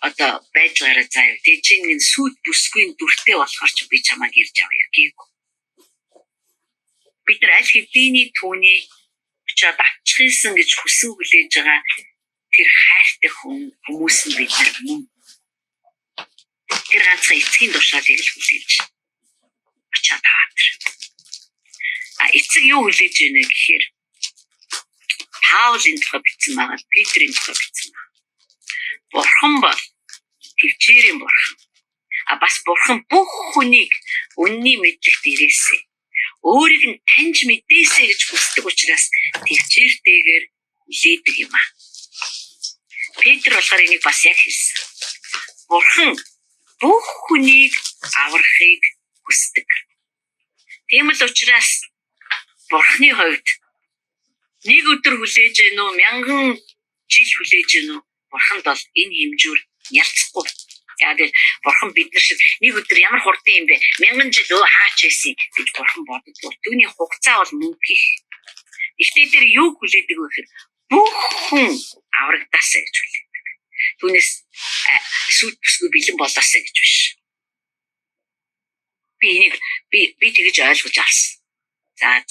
одоо байж гараа заяа. Тэг чи энэ сүт бүсгүйн дүртэй болохоор ч би чамайг ирж авъя гэв. Бид нар аль хэдийний түүний очиод авчихсан гэж хүсэн хүлээж байгаа тэр хайртай хүмүүс нь бид нар мөн. Тэр ганцхан эцгийн тушаалыг л хүлээж очиод аваад. Эцэг юу хүлээж байна гэхээр Паулын тухай бичсэн байгаа, Петрийн тухай бичсэн байгаа. Бурхан бол төвчээрийн бурхан. Бас бурхан бүх хүнийг үнний мэдлэгт ирээсэй. Өөрийг нь таньж мэдээсэй гэж хүсдэг учраас төвчээртэйгээр хүлээдэг юм аа. Петр болохоор энийг бас яг хэлсэн. Бурхан бүх хүнийг аврахыг хүсдэг. Тийм л учраас Бурханы хувьд нэг өдөр хүлээж гэнэ үү, 1000 жил хүлээж гэнэ үү, Бурханд бол энэ хэмжүүр ялцахгүй. Яа гэвэл Бурхан бид нар шиг нэг өдөр ямар хурдан юм бэ? 1000 жил хаач байсан гэж Бурхан боддог. Түүний хугацаа бол мөнгө их. Гэхдээ тэр юу хүлээдэг вэ гэхээр бүх хүн аврагдаасаа гэж хүлээдэг. Түүнээс сүт бүсгүй бэлэн болоосаа гэж биш. Би тэгэж ойлгож авсан. За.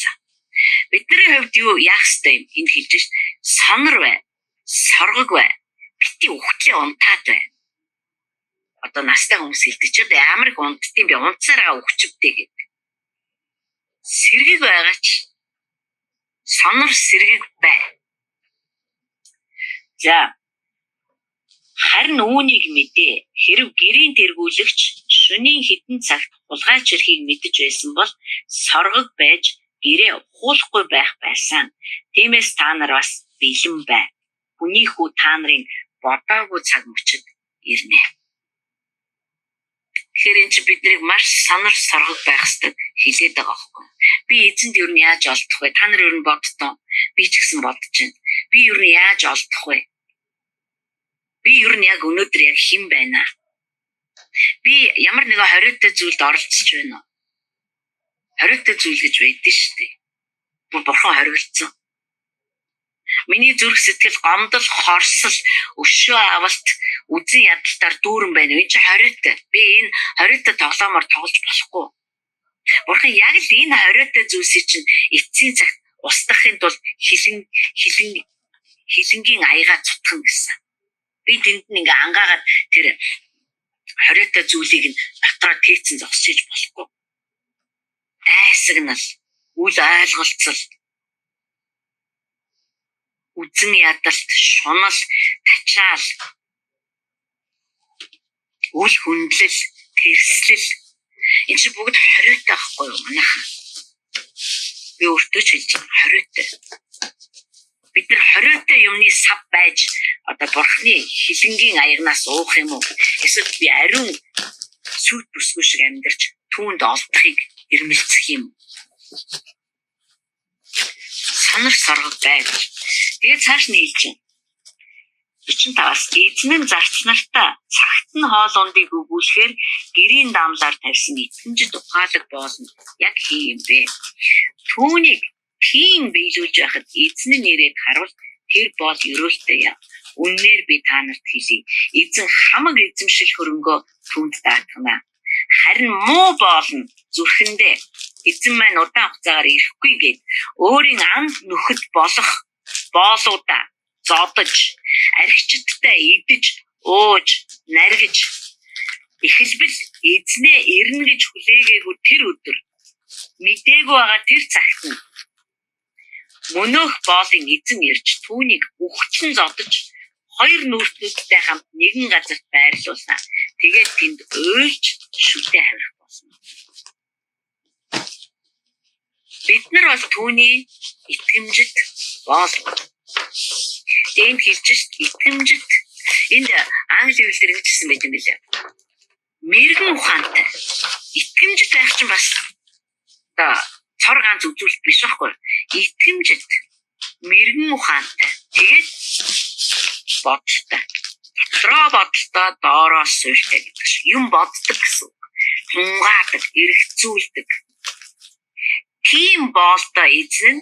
Бидний хувьд юу яах ёстой юм? Энд хэлж шít. Сонор бай. Соргог бай. Бити ухтлын унтаад бай. Одоо настай хүмүүс хэлдэг ч амар их унтдсан би унтсараа өгчвдээ гэдэг. Сэргэг байгаач. Сонор сэргэг бай. За. Харин үүнийг мэдээ. Хэрв гэрийн тэргүүлэгч шөнийн хитэн цагт хулгайч ирэхийг мэдэж байсан бол соргог байж гэрээ хуулахгүй байх байсан. Тиймээс та нар бас бэлэн бай. Хүний хүү та нарын бодоогүй цаг мөчид ирнэ. Тэгэхээр энэ чи биднийг маш сонор соргог байх ёстой хэлээд байгаа байхгүй. Би эзэнд юу нь яаж олдох вэ? Та нар юу нь боддоо? Би ч гэсэн бодож байна. Би юу нь яаж олдох вэ? Би юу нь яг өнөөдөр яг хэн байна? Би ямар нэгэн хориотой зүйлд оролцож байна уу? Хориотой зүйл гэж байдаг шүү дээ. Бурхан хориглосон. Миний зүрх сэтгэл гомдол, хорсол, өшөө авалт, үзэн ядалтаар дүүрэн байна. Энэ чинь хориотой. Би энэ хориотой тоглоомоор тоглож болохгүй. Бурхан яг л энэ хориотой зүйлсийг чинь эцсийн цагт устгахын тулд хилэнгийн аягаа цутгах гэсэн. Би тэнд ингээ ангаагаад тэр хориотой зүйлийг нь дотроо тээцэн зогсож болохгүй. Дайсагнал, үл ойлголцол, үзэн ядалт, шунал, тачаал, үл хүндлэл, тэрслэл энэ чинь бүгд хориотой байхгүй юу манайхан. Би өөртөө ч хэлж байгаа хориотой. Бид нар хориотой юмны сав байж одоо бурхны хилэнгийн аягнаас уух юм уу? Эсвэл би ариун сүт бүсгүй шиг амьдарч түүнд олдохыг ирмэлцэх юм. Санар саргал байж. Тэгээд цааш нь хэлж байна. 45-аас эзэн нь зарц нартаа цагт нь хоол ундыг өгүүлэхээр гэрийн даамлаар тавьсан итгэмжид ухаалаг болно. Яг хий юм бэ. Түүнийг тийм биелүүлж байхад эзэн нь ирээд харуул тэр бол ерөөлтэй юм. Үнээр би та нарт хэлье. Эзэн хамаг эзэмшил хөрөнгөө түүнд даатгана. Харин муу болно зүрхэндээ. Эзэн маань удаан хугацаагаар ирэхгүй гэд өөрийн анд нөхөд болох боолуудаа зодож, архичдтай идэж, ууж, наргиж эхэлбэл эзнээ ирнэ гэж хүлээгээгүй тэр өдөр мдээгүй байгаа тэр цагт нь мөнөөх боолын эзэн ирж түүнийг үхчин зодож хоёр нүүртнүүдтэй хамт нэгэн газарт байрлуулсан. Тэгээд тэнд уйлж шүтээ харих болсон. Бид нар бол түүний итгэмжид боол. Энд хэлж итгэмжид энд англи хэлээр хэлсэн байт юм билээ. Мэргэн ухаантай итгэмжид байх чинь бас цор ганц үзүүлэлт биш байхгүй. Итгэмжид мэргэн ухаантай. Тэгээд бодолтой. Дотроо бодолтой доороос суйлтай гэдэг шиг юм боддог гэсэн. Тунгаадаг, эргэцүүлдэг. Тийм боолтой эзэн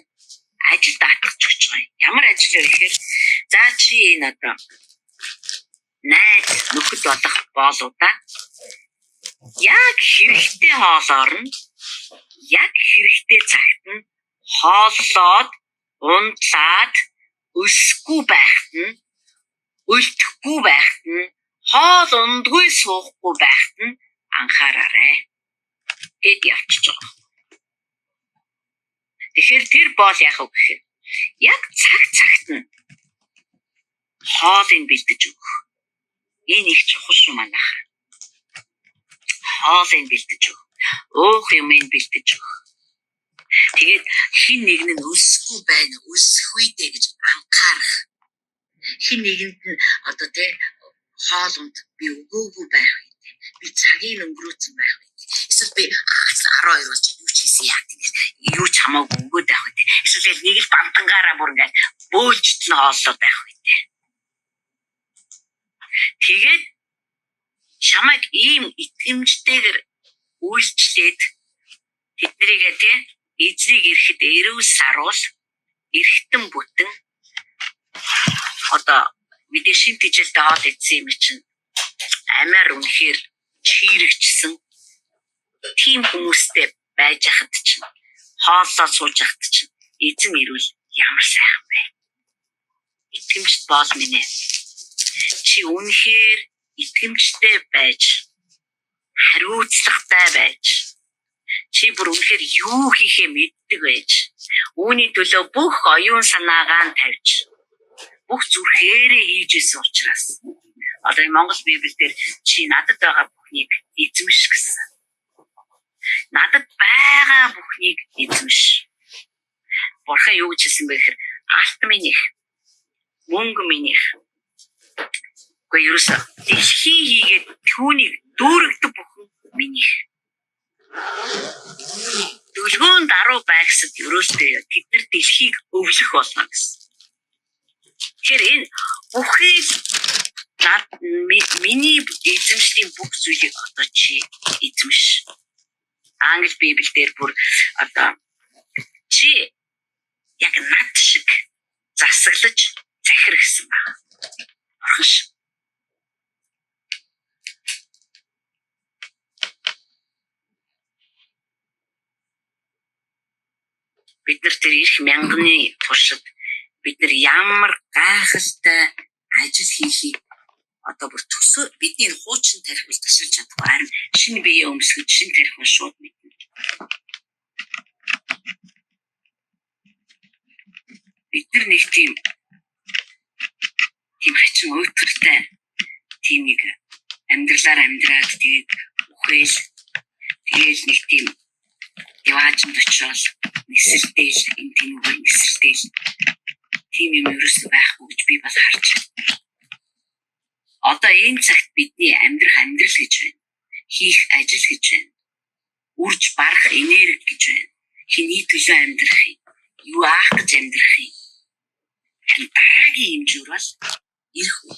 ажил даатгах гэж байгаа юм. Ямар ажил вэ гэхээр за чи энэ одоо найз нөхөд болох боолуудаа яг хэрэгтэй хоолоор нь яг хэрэгтэй цагт нь хооллоод унтлаад өсөхгүй байхад нь үлдэхгүй байхад нь хоол ундгүй суухгүй байхад нь анхаараарай гэд явчих жоо. Тэгэхээр тэр боол яах вэ гэхээр яг цагт нь хоолыг бэлдэж өгөх. Энэ их чухал юм аа. Хоолыг бэлдэж өгөх. Уух юмыг бэлдэж өгөх. Тэгээд хин нэг нь өсөхгүй байна, өсөх үедээ гэж анхаарах. Хин нэгэнд нь одоо тэ хоолунд би өгөөгүй байх үедээ, би цагийг өнгөрөөцөн байх үедээ. Эсвэл би 12 болж юу ч хийсэн яа гэдэг. Юу ч хамаагүй өгөөд байх үедээ. Эсвэл нэг л бантангаараа бүр ингээд бөөлжтэн хооллоод байх үедээ. Тэгээд чамайг ийм итгэмжтэйгээр үйлчлээд тэднийгээ тэ эзнийг ирэхэд эрүүл саруул эргэтэн бүтэн одоо мэдээ шин тэжээлтэй хоол идсэн юм чинь амиар үнэхээр чирэгчсэн тийм хүмүүстэй байж хад чинь хооллоо сууж хад чинь эзэн ирвэл ямар сайхан бэ. Итгэмжт боол минь ээ. Чи үнэхээр итгэмжтэй байж хариуцлагатай байж чи бүр үнэхээр юу хийхээ мэддэг байж үүний төлөө бүх оюун санаагаа тавьж бүх зүрхээрээ хийж исэн учраас одоо Монгол Библиэлд чи надад байгаа бүхнийг эзэмш гэсэн. Надад байгаа бүхнийг эзэмш. Бурхан юу гэж хэлсэн бэ гэхээр алт минийх мөнгө минийх үгүй ерөөсөө дэлхий хийгээд түүнийг дүүрэгдэг бүхэн минийх. Дөлгөөн даруй байгсад ерөөсөө тэд нар дэлхийг өвлөх болно гэсэн. Тэгэхээр энэ бүхэл миний эзэмшлийн бүх зүйлийг одоо чи эзэмш. Англи Библиэлд бүр одоо чи яг над шиг засаглаж захир гэсэн байна. Орхон ш. Бид нар тэр их мянганы туршид бид нар ямар гайхалтай ажил хийхийг одоо бүр төсөө бидний хуучин тарих бол ташилж чадахгүй. Харин шинэ биеэ өмсгөж шинэ тарих нь шууд мэднэ. Бид нар нэг тийм хачин уйтгартай тийм нэг амьдралаар амьдраад тэгээд үхэл тэгээд нэг тийм яваажнд очиод нисэлтэйл энэ тийм үгээр нисэлтэйл тийм юм ерөөсөө байхгүй гэж би бас харж байна. илүү амьдрах юм. Юу аах гэж амьдрах юм. Дараагийн хэмжүүр бол ирэх үе.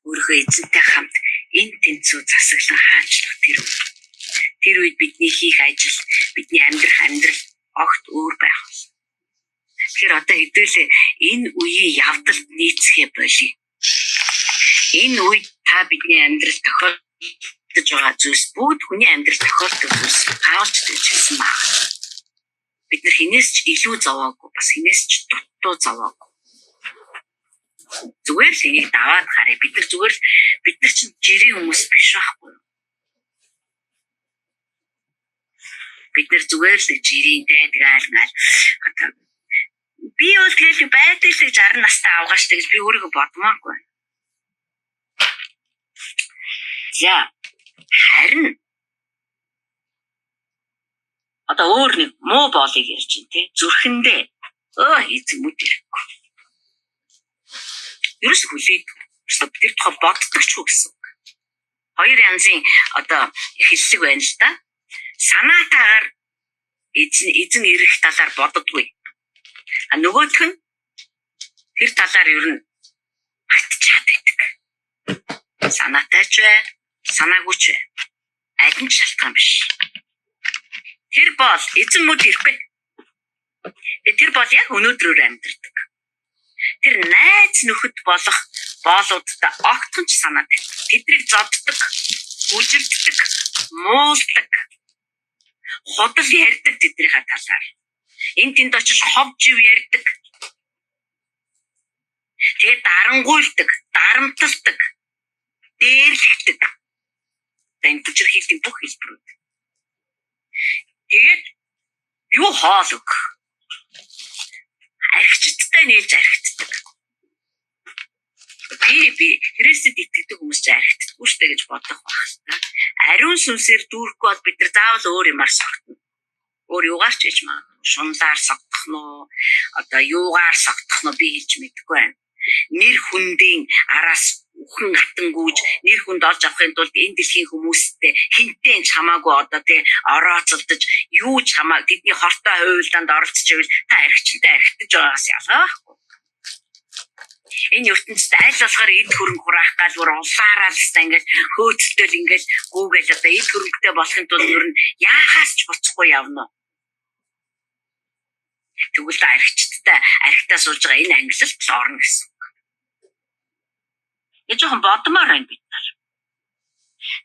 Өөрийнхөө эзэнтэй хамт энэ тэнцүү засаглан хаанчлах тэр үе. Тэр үед бидний хийх ажил, бидний амьдрах амьдрал огт өөр байх болно. Тэгэхээр одоо хэдүүлээ энэ үеийн явдалд нийцэхэ болий. Энэ үед та бидний амьдрал тохиолдож байгаа зүйлс бүгд хүний амьдрал тохиолддог зүйлс хаалж хэлсэн байна. Бид нар хинээс ч илүү зовоогүй, бас хинээс ч дутуу зовоогүй. Зүгээр л энийг даваад харъя. Бид нар чинь жирийн хүмүүс биш байхгүй юу? Бид нар зүгээр л жирийнтэй даалгаал одоо би бол тэгэл байдаг л 60 настай авгааш гэж би өөрийгөө бодмоогүй. За харин одоо өөр нэг муу боолыг ярьж байна тий. Зүрхэндээ эзэн мэд ирэхгүй. Ерөөс хүлээд тэр тухай боддог ч гэсэн. Хоёр янзын одоо хэллэг байна л да. Санаатаагаар эзэн ирэх талаар боддоггүй. А нөгөөх нь тэр талаар ер нь алдчихад байдаг. Санаатай ч бай, санаагүй ч бай. Аль нь шалтгаан биш. Тэр бол эзэн мэд ирэхгүй. Тэр бол яг өнөөдрөөр амьдардаг. Тэр найз нөхөд болох боолуудтай огтхон ч санаатай. Тэднийг зоддог, үжигддэг, муулдаг, худал ярьдаг тэдний талаар. Энд тэнд очиж ховж ив ярьдаг. Тэгээд дарангуйлдаг, дарамталдаг, дээрлэгдэг. Энэ бүжирхийлийн бүх хэлбэрүүд. Тэгээд юу хоол өг. Архичдтай нээж архицдаг. Би Христэд итгэдэг хүмүүс ч архицдаггүй штэ гэж бодох байх та. Ариун сүнсээр дүүрэхгүй бол бид нар заавал өөр юмар согтно. Өөр юугаар ч хийж маа. Шунлаар согдох нь одоо юугаар согдох нь би хэлж мэдэхгүй байна. Нэр хүндийн араас үхэн гатангүйж нэр хүнд олж авахын тулд энэ дэлхийн хүмүүстэй хинтээ ч хамаагүй одоо тий орооцолдож юу ч хамаа тэдний хортой хуйлдаанд оролцож ивэл та архичтай архитаж байгаагаас ялгаа байхгүй. Энэ ертөнцид аль болохоор эд хөрөнгө хураах гал бүр улаараа л хэвээр ингээд хөөцөлтөл ингээд гүүгээл одоо эд хөрөнгөтэй болохын тулд ер нь яахаас ч буцахгүй явна. Тэгвэл архичтай архитаа суулж байгаа энэ ангилалд л орно гэсэн. Яа жоохон бодмоор байна бид нар.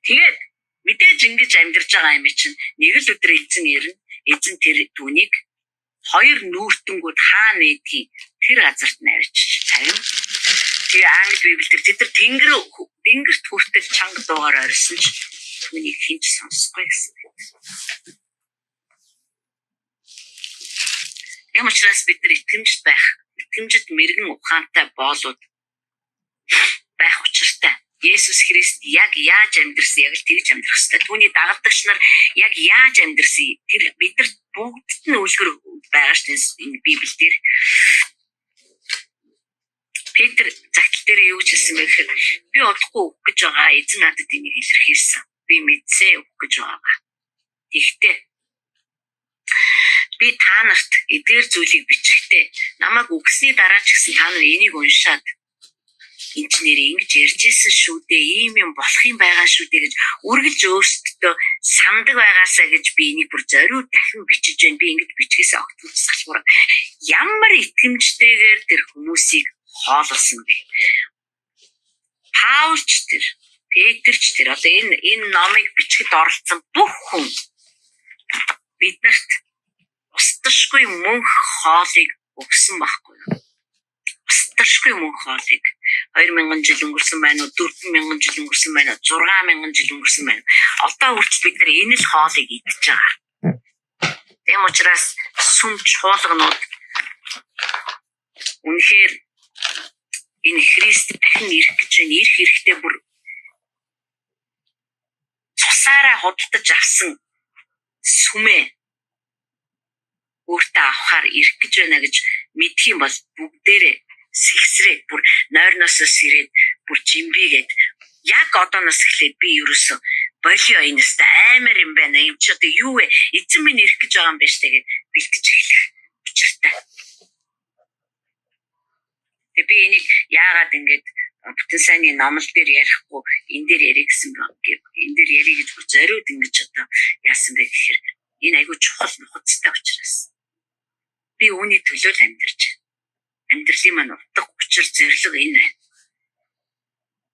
Тэгээд мэдээж ингэж амьдарч байгаа юм чинь нэг л өдөр эзэн ирнэ. Эзэн тэр түүнийг хоёр нүүртэнгүүд хаана нэгдгийг тэр газарт навьчих тавина. Тэгээ англи библиэр тэд нар тэнгэрт хүртэл чанга дуугаар орьсон ч түүнийг хинч сонсохгүй гэсэн. Ямар ч бас бид нар итгэмжид мэрэгэн ухаантай боолууд байх учиртай. Есүс Христ яг яаж амьдэрсэн яг л тэгж амьдрах ёстой. Түүний дагалдагч нар яг яаж амьдэрсэн тэр бидэрт бүгдд нь үлгэр байгаа шүү дээ энэ Библиэлд. Петр загтал дээр юу ч хэлсэн бэ гэхээр би удахгүй үг гэж байгаа эзэн надад энийг илэрхийлсэн. Би мэдсээ үг гэж байгаа. Тэгтээ би та нарт эдгээр зүйлийг бичихтэй намайг үгсний дараа ч гэсэн та нар энийг уншаад инженер ингэж ярьжсэн шүү дээ ийм юм болох юм байгаа шүү дээ гэж үргэлж өөрсдөө сандаг байгаасаа гэж би энийг бүр зориуд дахин бичиж байна. Би ингэж бичгээсээ огтуд салбар ямар итгэмжтэйгээр тэр хүмүүсийг хоололсон бэ. Паулч тэр Петрч тэр одоо энэ номыг бичгэд оролцсон бүх хүн биднэрт устдашгүй мөнх хоолыг өгсөн байхгүй юу? Устдашгүй мөнх хоолыг 2000 жил өнгөрсөн байна уу, 4000 жил өнгөрсөн байна уу, 6000 жил өнгөрсөн байна. Одоо хүртэл бид нар энэ л хоолыг идэж байгаа. Тэм учраас сүм чуулганууд үнэхээр энэ Христ дахин ирэх гэж байна. Ирэх хэрэгтэй бүр цусаараа худалдаж авсан сүмээ өөртөө авахар ирэх гэж байна гэж мэдх юм бол бүгдээрээ сэгсрээд бүр нойрноосоо сэрээд бүр жимбигээд яг одооноос эхлээд би ерөөсө болио энэ өстө амар юм байна. Энд ч одоо юу вэ? Эзэн минь ирэх гэж байгаа юм байна штэ гэж бэлтэж эхлэх учиртай. Тэгээ би энийг яагаад ингэж бүтэн сайнны номлол дээр ярихгүй энэ дээр ярих гэсэн баг. Энэ дээр ярих гэж зориуд ингэж одоо яасан бэ гэхээр энэ айгүй чухал нухацтай учраас. Би үүний төлөө л амьдарч байна. Амьдралын маань утга учир зорилго энэ байна.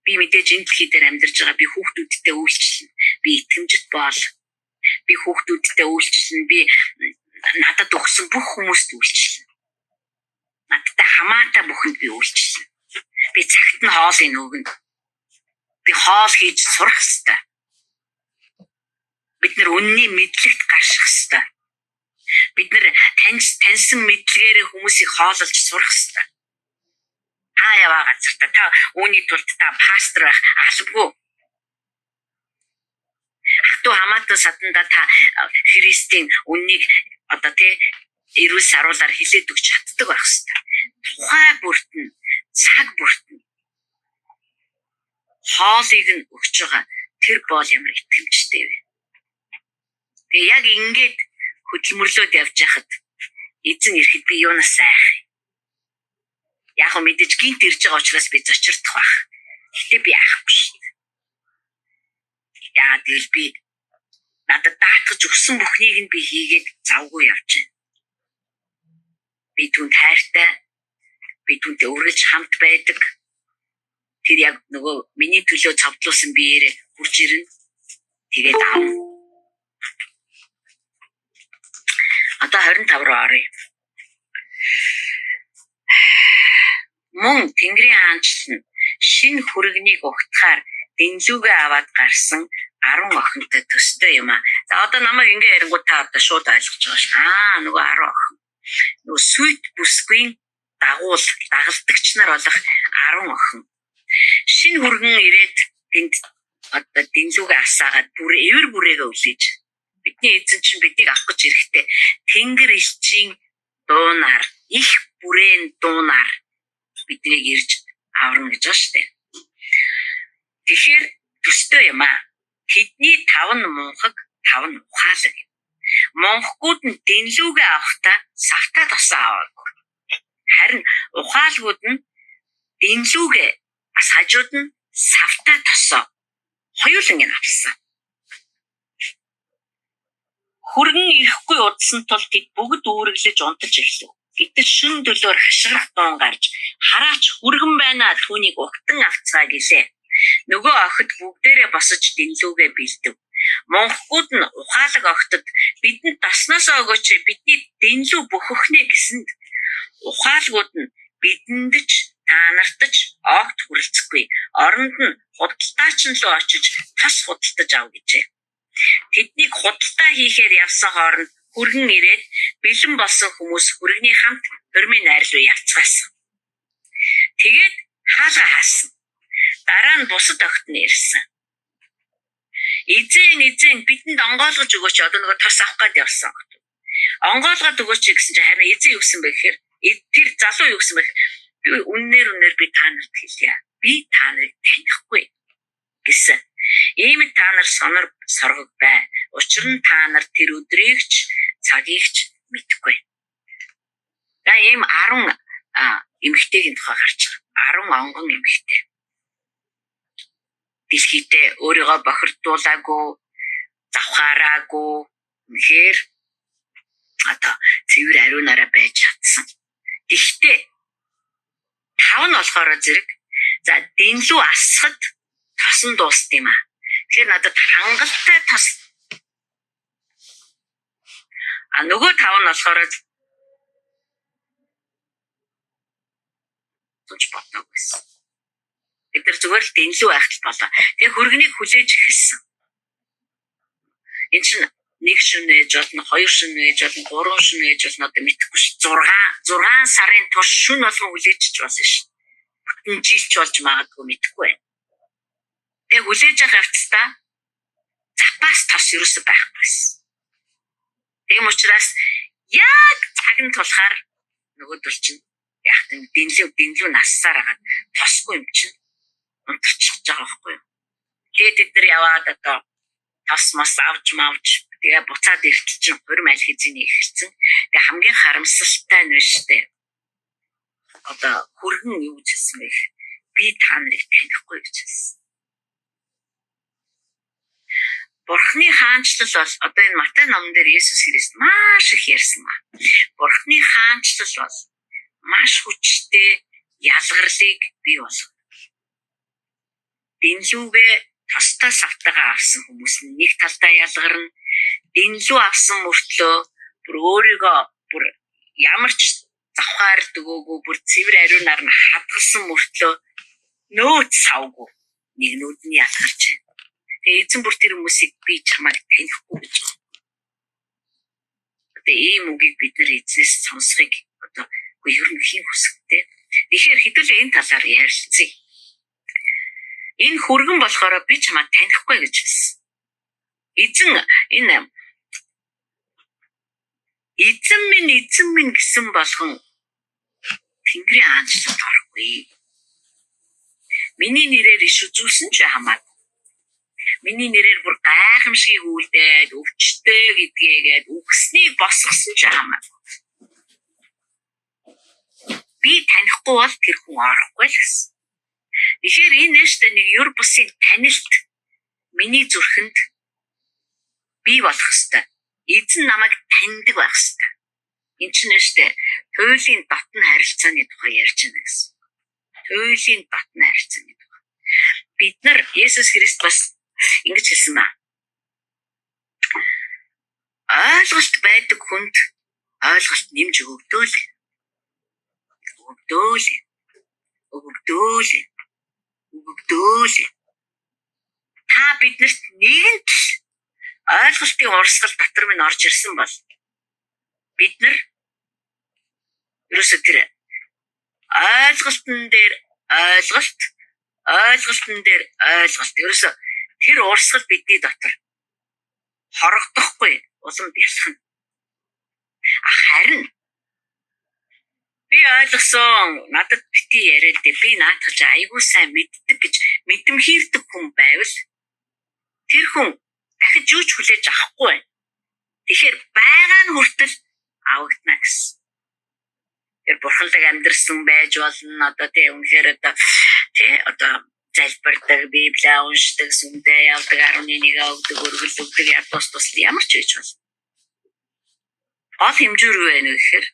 Би мэдээж энэ дэлхий дээр амьдарч байгаа би хүүхдүүдтэй үйлчлэн, би итгэмжит боол. Би хүүхдүүдтэй үйлчлэн, би надад өгсөн бүх хүмүүст үйлчлэн. Надтай хамаатай бүхэнд би үйлчлэн. Би цагт нь хоолыг өгнө. Би хоол хийж сурах ёстой. Бид нар үнний мэдлэгт гарших ёстой. Бид нар таньсан мэдлэгээрээ хүмүүсийг хоололж сурах ёстой. Яваа газар та үүний тулд та пастор байх албагүй. Хатуу хамаатан саданда та Христийн үннийг одоо эрүүл саруулаар хилээд өгч чаддаг байх ёстой. Тухай бүртэн, цаг бүртэн хоолыг нь өгч байгаа тэр бол ямар итгэмжтэй вэ? Тэгээ яг ингээд хөдөлмөрлөөд явж байхад эзэн ирэхэд би юунаас айх? Яг мэдээж гинт ирж байгаа учраас би зочирдох байх. Гэтэ би айхгүй шүү дээ. Яагаад гэвэл би надад даатгаж өгсөн бүхнийг нь би хийгээд завгүй явж байна. Би түнд хайртай, би түнтэй үргэлж хамт байдаг. Тэр яг нөгөө миний төлөө цавдлуулсан биеэрээ хурж ирнэ. Тэгээд аав. Одоо 25 руу оръё. Мөн Тэнгэрийн хаанчлал нь шинэ хүрэгнийг угтахаар дэнлүүгээ аваад гарсан 10 охинтой төстэй юм аа. За одоо намайг ингээ ярингууд та одоо шууд ойлгож байгаа ш. Нөгөө 10 охин. Нөгөө сүйт бүсгүй дагалдагч нар болох 10 охин. Шинэ хүргэн ирээд тэнд одоо дэнлүүгээ асаагаад эвэр бүрээгээ үлээж. Бидний эзэн чинь биднийг авах гэж ирэхдээ Тэнгэр элчийн дуунаар их бүрээн дуунаар биднийг ирж аварна гэж байна шүү дээ. Тэгэхээр төстэй юм аа. Тэдний 5 мунхаг 5 ухаалаг. Монхгууд нь дэнлүүгээ авахдаа савтаа тосоо аваагүй. Харин ухаалгууд нь дэнлүүгээ бас хажууд нь савтаа тосоо хоёуланг нь авсан. Хүргэн ирэхгүй удсан тул тэд бүгд үүрэглэж унтаж эхлэв. Гэтэл шүн дөлөөр хашгирах дуун гарч хараач хүргэн байна түүнийг угтан авцгаа гэлээ. Нөгөө охид бүгдээрээ босож дэнлүүгээ бэлдэв. Монхгууд нь ухаалаг охидод бидэнд досноосоо өгөөч бидний дэнлүү бөхөхнэ гэсэнд ухаалгууд нь бидэндэж та нартаж огт хүрэлцэхгүй. Оронд нь худалдаач нь руу очиж тас худалдаж ав гэжээ. Тэднийг худалдаа хийхээр явсан хооронд хүргэн ирээд бэлэн болсон хүмүүс хүргэний хамт хормын найр руу явцгаасан. Тэгээд хаалга хаасан. Дараа нь бусад охид нь ирсэн. Эзэн бидэнд онгойлгож өгөөч одоо нөгөө тос авах гээд явсан. Онгойлгоод өгөөч гэсэн чинь харин эзэн юу гэсэн бэ гэхээр тэр залуу юу гэсэн бэ? Би үннээр би та нарт хэлье. Би та нарыг танихгүй гэсэн. Ийм та нар сонор соргог бай. Учир нь та нар тэр өдрийгч цагийгч мэдэхгүй. За ийм 10 эмэгтэйгийн тухай гарч байгаа. 10 онгон эмэгтэй. Дэлхийдээ өөрийгөө бохирдуулаагүй, завхаараагүй, үнэхээр одоо цэвэр ариунаараа байж чадсан. Гэхдээ 5 нь болохоор зэрэг за дэнлүү асахад тосон дуусд юм аа. Тэгэхээр надад хангалттай тос. Нөгөө 5 нь болохоор тууч боддог байсан. Бид нар зүгээр л дэнлүү байхад болоо. Тэгээ хүргэнийг хүлээж эхэлсэн. Энэ чинь 1 шөнө ээж болно, 2 шөнө ээж болно, 3 шөнө ээж болно одоо мэдэхгүй ш. 6 сарын турш шүн болгон хүлээжч болсон ш. Бүтэн жилч болж магадгүй мэдэхгүй байна. Тэгээ хүлээж авах явцдаа запас тос юусэн байхгүйсэн. Тийм учраас яг цаг нь тулахаар нөгөөдөл чинь яг дэнлүү нассаар агаад тосгүй юм чинь унтарчих гэж байгаа байхгүй юу. Тэгээд бид нар яваад одоо тос мос авч мавж тэгээ буцаад иртэл чинь хурим аль хэзээ эхэлсэн. Тэгээ хамгийн харамсалтай нь биш үү? Одоо хүргэн юу гэсэн бэ? Би та нарыг танихгүй гэж хэлсэн. Бурхны хаанчлал бол одоо энэ Матай номон дээр Есүс Христ маш их ярьсан ба. Бурхны хаанчлал бол маш хүчтэй ялгарлыг бий болгоно. Дэнлүүгээ тастаа савтагаа авсан хүмүүс нь нэг талдаа ялгарна. Дэнлүү авсан мөртлөө бүр өөрийгөө бүр ямар ч завхаар дөгөөгүй бүр цэвэр ариунаар нь хадгалсан мөртлөө нөөц савгүй нэгнүүд нь ялгарч байна. Тэгээ эзэн бүр тэр хүмүүсийг би чамайг танихгүй гэж байна. Одоо ийм үгийг бид нар эзнээс сонсхийг одоо үгүй ер нь хийн хүсэхтэй. Тэгэхээр хэдүүлээ энэ талаар ярилцъя. Энэ хүргэн болохоор би чамайг танихгүй гэж хэлсэн. Эзэн минь гэсэн болгон Тэнгэрийн хаанчлалд орохгүй. Миний нэрээр иш үзүүлсэн ч хамаагүй. Миний нэрээр бүр гайхамшиг үйлдээд өвчтэй гэдгээгээд үгснийг босгосон ч хамаагүй. Би танихгүй бол тэр хүн орохгүй л гэсэн. Тэгэхээр энэ нэштэй нэг юр бусын танилт миний зүрхэнд бий болох ёстой. Эзэн намайг таньдаг байх ёстой. Энэ ч нэштэй туйлын дотн харилцааны тухай ярьж байна гэсэн. Туйлын дотн харилцааны тухай. Бид нар Есүс Христ бас ингэж хэлсэн ба. Ойлголт байдаг хүнд ойлголт нэмж өгөгдөөл. Та биднэрт нэгэнт ойлголтын урсгал дотор минь орж ирсэн бол бид нар ерөөсөө тэр ойлголтын дээр ойлголт ерөөсөө тэр урсгал бидний дотор хорогдохгүй улам бясах нь. Харин би ойлгосон надад бити яриад би наатах айгүй сайн мэддэг гэж мэдэмхийрдэг хүн байвал тэр хүн дахиж юу ч хүлээж авахгүй байна. Тэгэхээр байгаа нь хүртэл авагдана гэсэн. Тэр бурханлаг амьдрсан байж болно одоо тий үнэхээр одоо залбирдаг, библийг уншдаг, сүмдээ явдаг, 11-ийг өгдөг, өргөл өгдөг, ядуус тусал ямар ч байж болно. Гол хэмжүүр юу вэ гэхээр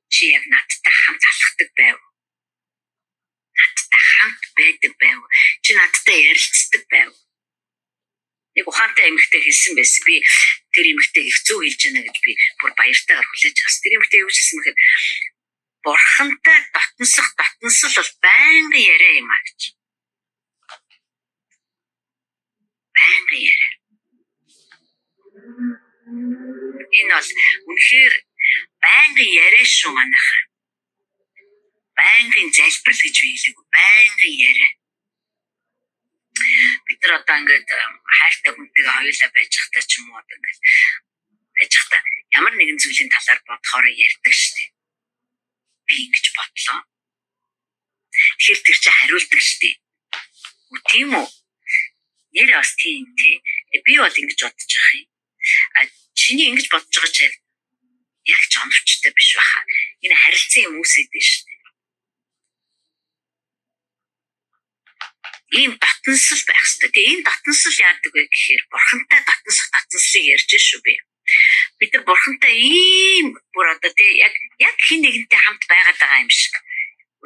чи яг надтай хамт алхдаг байв. Надтай хамт байдаг байв. Чи надтай ярилцдаг байв. Нэг ухаантай эмэгтэй хэлсэн байсан. Би тэр эмэгтэйг их зөв хэлж байна гэж би бүр баяртайгаар хүлээж авсан. Тэр эмэгтэй юу гэсэн мэхээр бурхантай дотносол бол байнгын яриа юм аа гэж. Байнгын яриа. Энэ бол үнэхээр байнгын яриа шүү манайхаа. Байнгын залбирал гэж биелэг. Байнгын яриа. Бид нар одоо ингээд хайртай хүнтэйгээ хоёулаа байж захтаа ч юм уу одоо ингээд байж захтаа ямар нэгэн зүйлийн талаар бодохоор ярьдаг шүү дээ. Би ингэж бодлоо. Тэгэхээр тэр чинь хариулдаг шүү дээ. Тийм үү? Нэр бас тийм тий. Би бол ингэж бодож байгаа юм. Чиний ингэж бодож байгаа ч яг ч оновчтой биш баха. Энэ харилцан юм үсэдэж шүү дээ. Ийм дотносол байх хэрэгтэй. Тэгээ энэ дотносол яадаг вэ гэхээр бурхантай дотнослыг ярьж шүү би. Бид нар бурхантай ийм бүр одоо тий яг хин нэгэнтэй хамт байгаад байгаа юм шиг.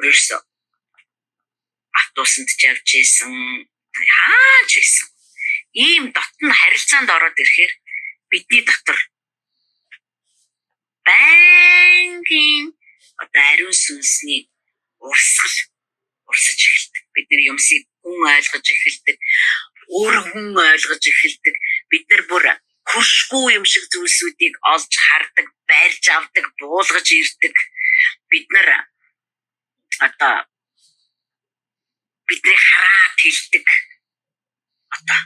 Өөрөөсөө автобусанд ч явж исэн, хаач исэн. Ийм дотн харилцаанд ороод ирэхээр бидний дотор байнгын одоо ариун сүнсний урсаж эхэлдэг. Бид нар юмсыг хүн ойлгож эхэлдэг. Хүн ойлгож эхэлдэг. Бид нар бүр хуршгүй юм шиг зүйлсүүдийг олж хардаг, байрж авдаг, буулгаж ирдэг. Бид нар одоо бидний хараад хэлдэг. Одоо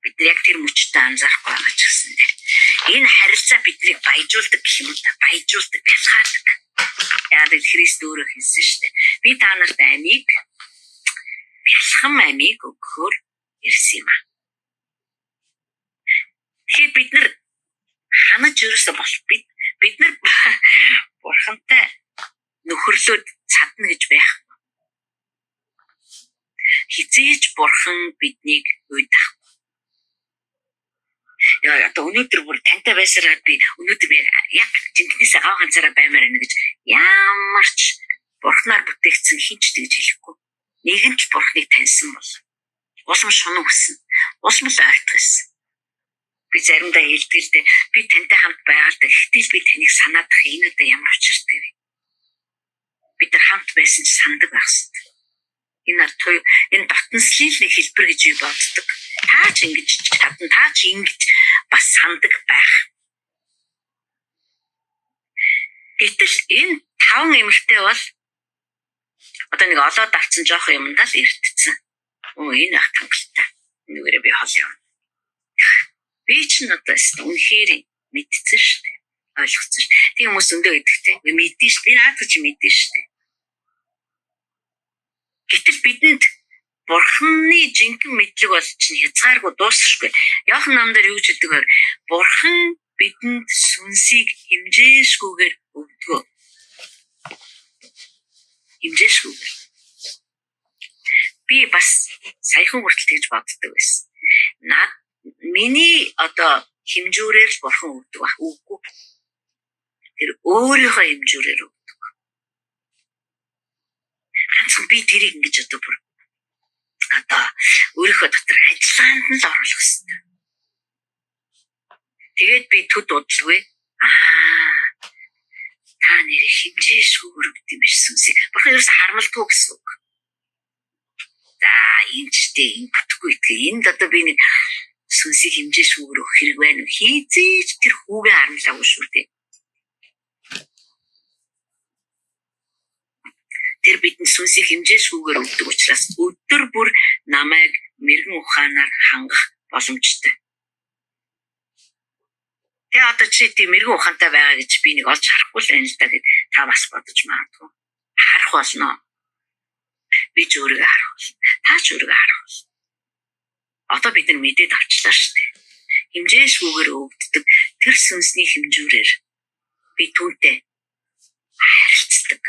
бид яг тэр мөчтэй анзаарахгүй байгаа ч гэсэн. Энэ харилцаа биднийг баяжуулдаг гэх юм уу? Баяжуулдаг, бясгаадаг. Яг л Христ өөрөө хэлсэн шүү дээ. Би та нарт амийг бясхан амийг өгөхөөр ирсэн юм аа. Тэгэхээр бид нар ханаж ерөөсө бол бид нар бурхантай нөхөрлөд цадна гэж байх. Хизээж бурхан биднийг уйдах. Яа одоо өнөөдөр бүр тантай байсараад би өнөөдөр яг жинхнээсээ гав ганцаараа баймаар байна гэж ямар ч бурхнаар бүтээгдсэн хинч тэгж хэлэхгүй. Нэгэнт л бурхныг таньсан бол улам шунан хүснэ. Улам л ойртох гэсэн. Би заримдаа хэлдэг л дээ. Би тантай хамт байгаа л да. Гэтэл би таныг санаадах энэ одоо ямар учиртай вэ? Бид нар хамт байсан ч сандаг байх хэрэгтэй. Энэ дотнослын нэг хэлбэр гэж би боддог. Таа ч ингэж чадна, таа ч ингэж бас сандаг байх. Гэтэл энэ 5 эмэгтэй бол одоо нэг олоод авсан жоох юмдаа л эртцсэн. Энэ ах тангалттай. Нүгээрээ би хол юм. Би ч надаас үнэхээр мэдсэн шүү дээ. Ойлгоцсон шүү. Тийм хүмүүс өндөө гэдэгтэй. Би мэдэн шүү. Би наадах чи мэдэн шүү. Гэтэл бидэнд бурханы жинхэнэ мэдлэг бол чинь хязгааргүй дуусахгүй. Яохан намдаар юу гэж хэлдэг вэ? Бурхан бидэнд сүнсийг хэмжээшгүйгээр өгдөг. Хэмжээшгүйгээр. Би бас саяхан хүртэл тэгж боддог байсан. Миний одоо хэмжүүрээр л бурхан өгдөг баг. Үгүй. Тэр өөрийнхөө хэмжүүрээр өгдөг. Ганцхан би тэрийг ингэж одоо бүр одоо өөрийнхөө дотор ажиллагаанд нь л оруулах хэрэгтэй. Тэгээд би төд удалгүй та нэрийг хэмжээшгүйгээр өгд юм биш сүнсийг. Бурхан ерөөсө харамлдаггүй гэсэн үг. За энэ ч тийм бүтэхгүй итгэе. Энд одоо би нэг сүнсийг хэмжээшгүйгээр өгөх хэрэг байна уу? Хизээч тэр хүүгээ харамлаагүй шүү дээ. Тэр бидэнд сүнсийг хэмжээшгүйгээр өгдөг учраас өдөр бүр намайг мэрэгэн ухаанаар хангах боломжтой. Тэгээ одоо чи тийм мэрэгэн ухаантай байгаа гэж би нэг олж харахгүй л байна л да гэд та бас бодож магадгүй. Харах болно. Би ч өөрийгөө харах болно. Та ч өөрийгөө харах болно. Одоо бид нар мэдээд авчлаа шүү дээ. Хэмжээшгүйгээр өгддөг тэр сүнсний хэмжүүрээр би түүнтэй харилцдаг.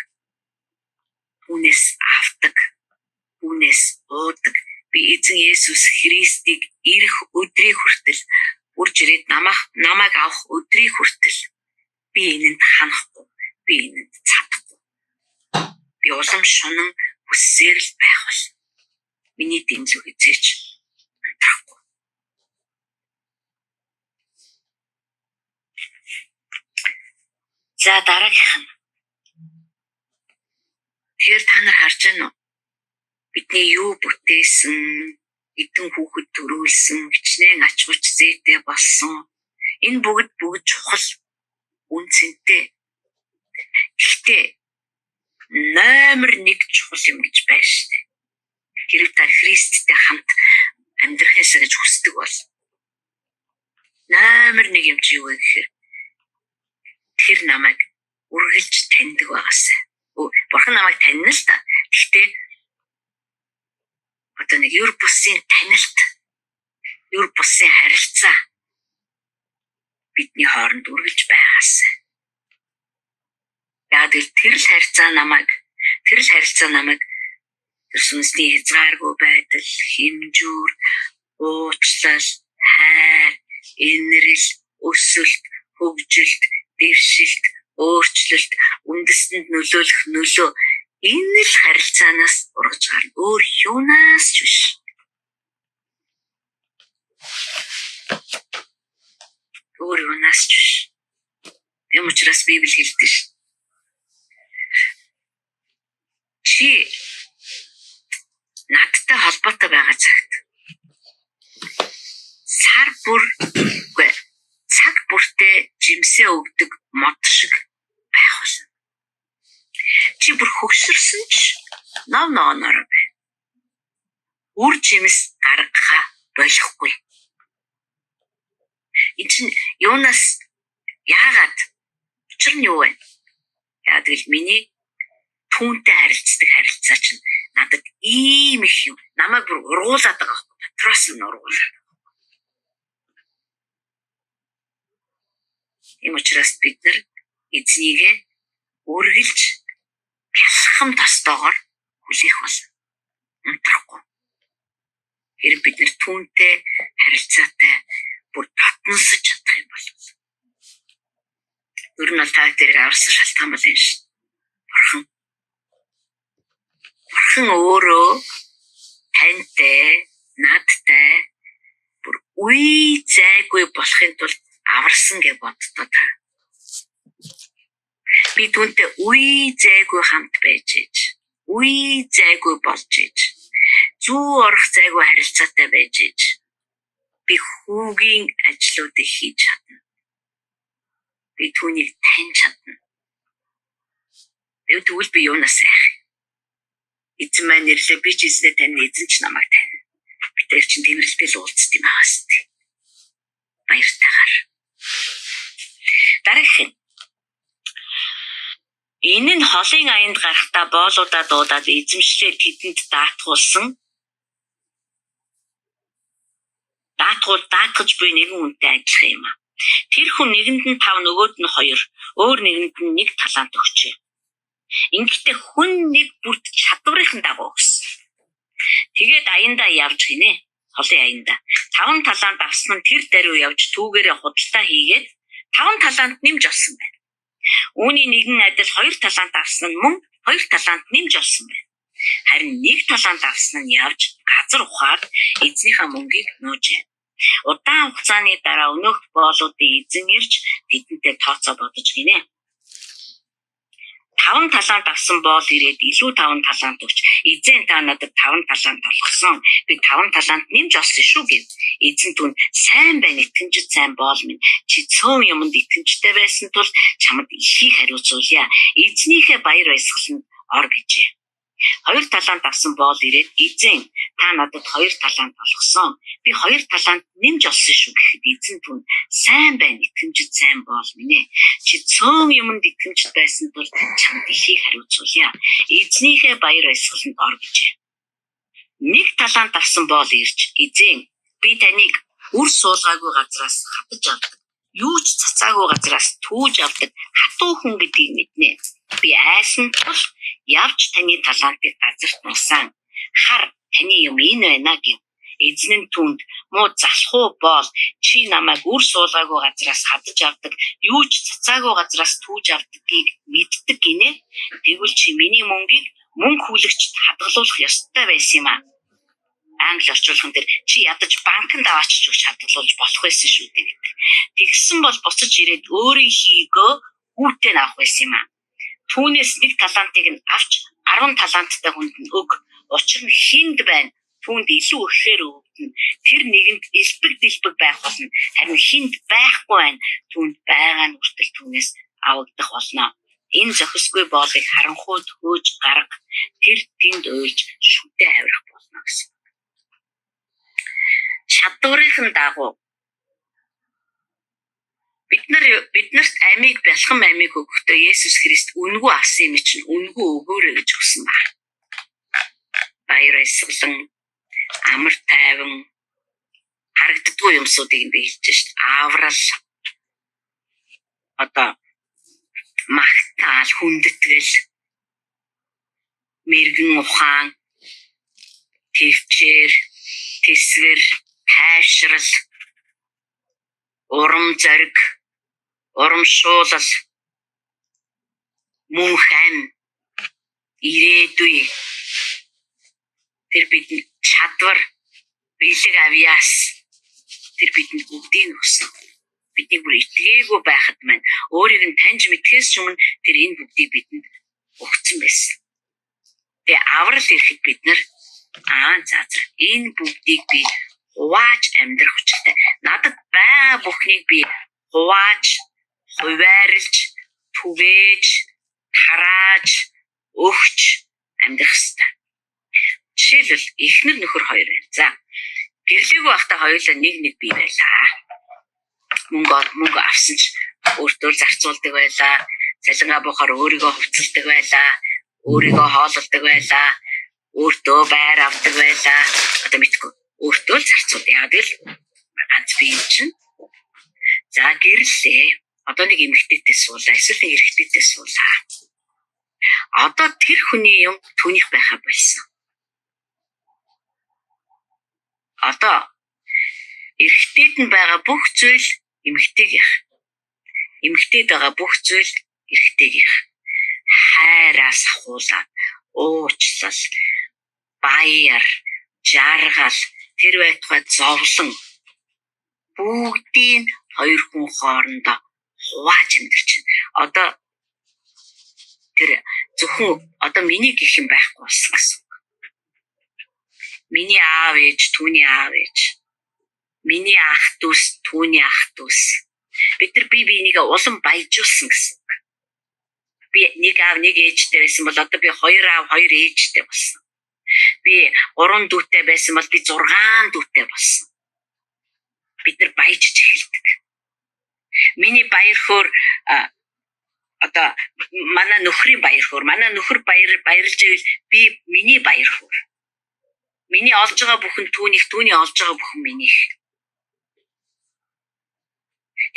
Түүнээс авдаг. Түүнээс уудаг. Би эзэн Есүс Христийг ирэх өдрийн хүртэл үрж ирээд намайг авах өдрийн хүртэл би энэнд ханахгүй. Би энэнд цадахгүй. Би улам шунан хүссээр л байх бол. Миний дэмжлэг эзээч. За дараагийнх нь. Тэгэхээр та нар харж байна уу? Бидний юу бүтээсэн, эдэн хүүхэд төрүүлсэн, хичнээн ач хүч зээтэй болсон. Энэ бүгд чухал, үнцэнтэй. Гэхдээ номер 1 чухал юм гэж байна шүү дээ. Хэрэг та Христтэй хамт амьдрахаас гэж хүсдэг бол номер 1 юм чи юу вэ гэхээр тэр намайг үргэлж таньдаг байгаасай. Бурхан намайг таньна л та. Гэхдээ одоо нэг юр бусын танилт, юр бусын харилцаа бидний хооронд үргэлж байгаасай. Яг тэр л харилцаа намайг тэр сүнсний хязгааргүй байдал, хэмжүүр, уучлал, хайр, инрэл, өсөлт, хөгжилт, дэвшилт, өөрчлөлт, үндэстэнд нөлөөлөх нөлөө энэ л харилцаанаас ургаж гарна. Өөр юунаас ч биш. Өөр юунаас ч биш. Тэм учраас Библи хэлдэг ш. Чи надтай холбоотой байгаа цагт цаг бүртээ жимсээ өгдөг мод шиг байх болно. Чи бүр хөгсөрсөн ч ногооноор байна. Үр жимс гаргахаа болохгүй. Энэ чинь юунаас яагаад учир нь юу вэ? Яа тэгэл миний түүнтэй харилцдаг харилцаа чинь надад ийм их юм. Намайг бүр ургуулад байгаа байхгүй. Патрос нь ургуулад. Ийм учраас бид нар эзнийг үргэлж бясалгам тостойгоор хүлээх болно. Унтрахгүй. Хэрэг бид нар түүнтэй харилцаатай бүр татнасж чадах юм бол. Ер нь та дээр аварсан шалтгаан бол энэ шүү. Бурхан өөрөө тантай, надтай бүр үе зайгүй болохын тулд аварсан гэж боддоо та. Би түүнтэй үе зайгүй хамт байж ээж, үе зайгүй болж ээж, зүү орох зайгүй харилцаатай байж ээж, би хүүгийн ажлуудыг хийж чадна. Би түүнийг таньж чадна. Тэгвэл би юунаас айх? Эзэн маань нэрлээ би ч эзнээ тань, эзэн ч намайг тань. Би тэр чинь тэмрэлтэй л уулзт юм аа хэвчээ. Баяртайгаар. Дараагийн энэ нь холын аянд гарахдаа боолуудаа дуудаад эзэмшлээ тэдэнд даатгаж буй нэгэн үнэтэй ажиллах юм аа. Тэр хүн нэгэнд нь 5, нөгөөд нь 2, өөр нэгэнд нь 1 талант өгчээ. Ингэхдээ хүн нэг бүрт чадварын дагуу өгсөн. Тэгээд аяндаа явж гинэ. Холын аяндаа 5 талант авсан нь тэр даруй явж түүгээрээ худалдаа хийгээд 5 талант нэмж олсон байна. Үүний нэгэн адил 2 талант авсан нь мөн 2 талант нэмж олсон байна. Харин 1 талант авсан нь явж газар ухаад эзнийхээ мөнгийг нөөжээ. Удаан хугацааны дараа өнөөх боолуудын эзэн ирж тэдэнтэй тооцоо бодож гинэ. 5 талант авсан боол ирээд илүү 5 талант өгч эзэн та надад 5 талант олгосон. Би 5 талант нэмж олсон шүү гэв. Эзэн түн сайн байна, итгэмжит сайн боол минь. Чи цөөн юмд итгэмжтэй байсан тул чамд ихийг хариуцуулъя. Эзнийхээ баяр баясгаланд ор гэжээ. 2 талант авсан боол ирээд эзэн та надад 2 талант олгосон. Би 2 талант нэмж олсон шүү гэхэд эзэн түн сайн байна, итгэмжит сайн боол минь. Чи цөөн юмд итгэмжит байсан тул чамд ихийг хариуцуулъя. Эзнийхээ баяр баясгаланд ор гэжээ. 1 талант авсан боол ирж эзэн би таныг үр суулгаагүй газраас хатаж авдаг. Юу ч цацаагүй газраас түүж авдаг хатуу хүн гэдгийг мэднэ. Би айсан тул явж таны талантыг газарт нуусан. Хар таны юм энэ байна гэв. Эзэн нь түнд муу залхуу боол чи намайг үр суулгаагүй газраас хатаж авдаг. Юу ч цацаагүй газраас түүж авдагыг мэддэг гинэ. Тэгвэл чи миний мөнгийг мөнгө хүлэгчд хадгалуулах ёстой байсан юм аа. Англи орчуулган дээр чи ядаж банкнд аваач гэж хадгалуулж болох байсан шүү дээ. Тэгсэн бол буцаж ирээд өөрийнхийгөө хүүтэй авах байсан юм аа. Түүнээс 1 талантыг нь авч 10 таланттай хүнд нь өг. Учир нь хинд байна. Түүнд илүү өгөхээр өгдөн. Тэр нэгэнд элбэг байх болно. Харин хинд байхгүй байна. Түүнд байгаа нь хүртэл түүнээс авагдах болно. Энэ зохисгүй боолыг харанхуйд хөөж гарга. Тэр тэнд уйлж шүтээ авирах болно гэсэн. Чадварын дагуу биднэрт амийг бэлхэн амийг өгөхдөө Есүс Христ үнгүй авсан юм чинь үнгүй өгөөрэй гэж хүсэн ба. Баяр баясгалан амар тайван харагддгүй юмсуудыг би хэлж шít. Аврал одоо магтаал хүндэтгэл мэрэгэн ухаан төвчээр тэсвэр тайвшрал урам зориг урамшуулал мөн хан ирээдүй тэр бидний чадвар бэлэг авьяас тэр бидний бүгдийг өгсөн. Бидний бүр итгээгүй байхад маань өөрийг нь таньж мэдхээс өмнө тэр энэ бүгдийг бидэнд өгсөн байсан. Тэгээ аврал ирэхэд бид нар энэ бүгдийг би хувааж амьдрах хүчтэй. Надад байгаа бүхнийг би хувааж, хуваарлж, түгээж, тарааж, өгч амьдрах ёстой. Жишээлбэл эхнэр нөхөр 2 байна. За гэрлээгүй байхдаа хоёулаа нэг бий байлаа. Мөнгө авсан ч өөртөө зарцуулдаг байлаа. Цалингаа буухаар өөрийгөө хувцалдаг байлаа. Өөрийгөө хоололдог байлаа. Өөртөө байр авдаг байлаа. Одоо мэдгүй. Өөртөө л зарцуулдаг. Яг л ганц бие чинь. За гэрлээ. Одоо нэг эмэгтэйтэй суулаа, эсвэл нэг эрэгтэйтэй суулаа. Одоо тэр хүний юм түүнийх байхаа болсон. Одоо эрэгтэйд нь байгаа бүх зүйл эмэгтэйгийнх. Эмэгтэйд байгаа бүх зүйл эрэгтэйгийнх. Хайраас ахуулаад, уучлал, баяр, жаргал, тэр байтугай зовлон бүгдийг хоёр хүн хоорондоо хувааж амьдарч байна. Одоо тэр зөвхөн одоо миний гэх юм байхгүй болсон гэсэн. Миний аав ээж, түүний аав ээж. Миний ах дүүс, түүний ах дүүс. Бид нар бие бинийгээ улам баяжуулсан гэсэн. Би нэг аав, нэг ээжтэй байсан бол одоо би хоёр аав, хоёр ээжтэй болсон. Би 3 дүүтэй байсан бол би 6 дүүтэй болсон. Бид нар баяжж эхэлдэг. Миний баяр хөөр одоо манай нөхрийн баяр хөөр, манай нөхөр баярлж ивэл би миний баяр хөөр. Миний олж байгаа бүхэн түүнийх, түүний олж байгаа бүхэн минийх.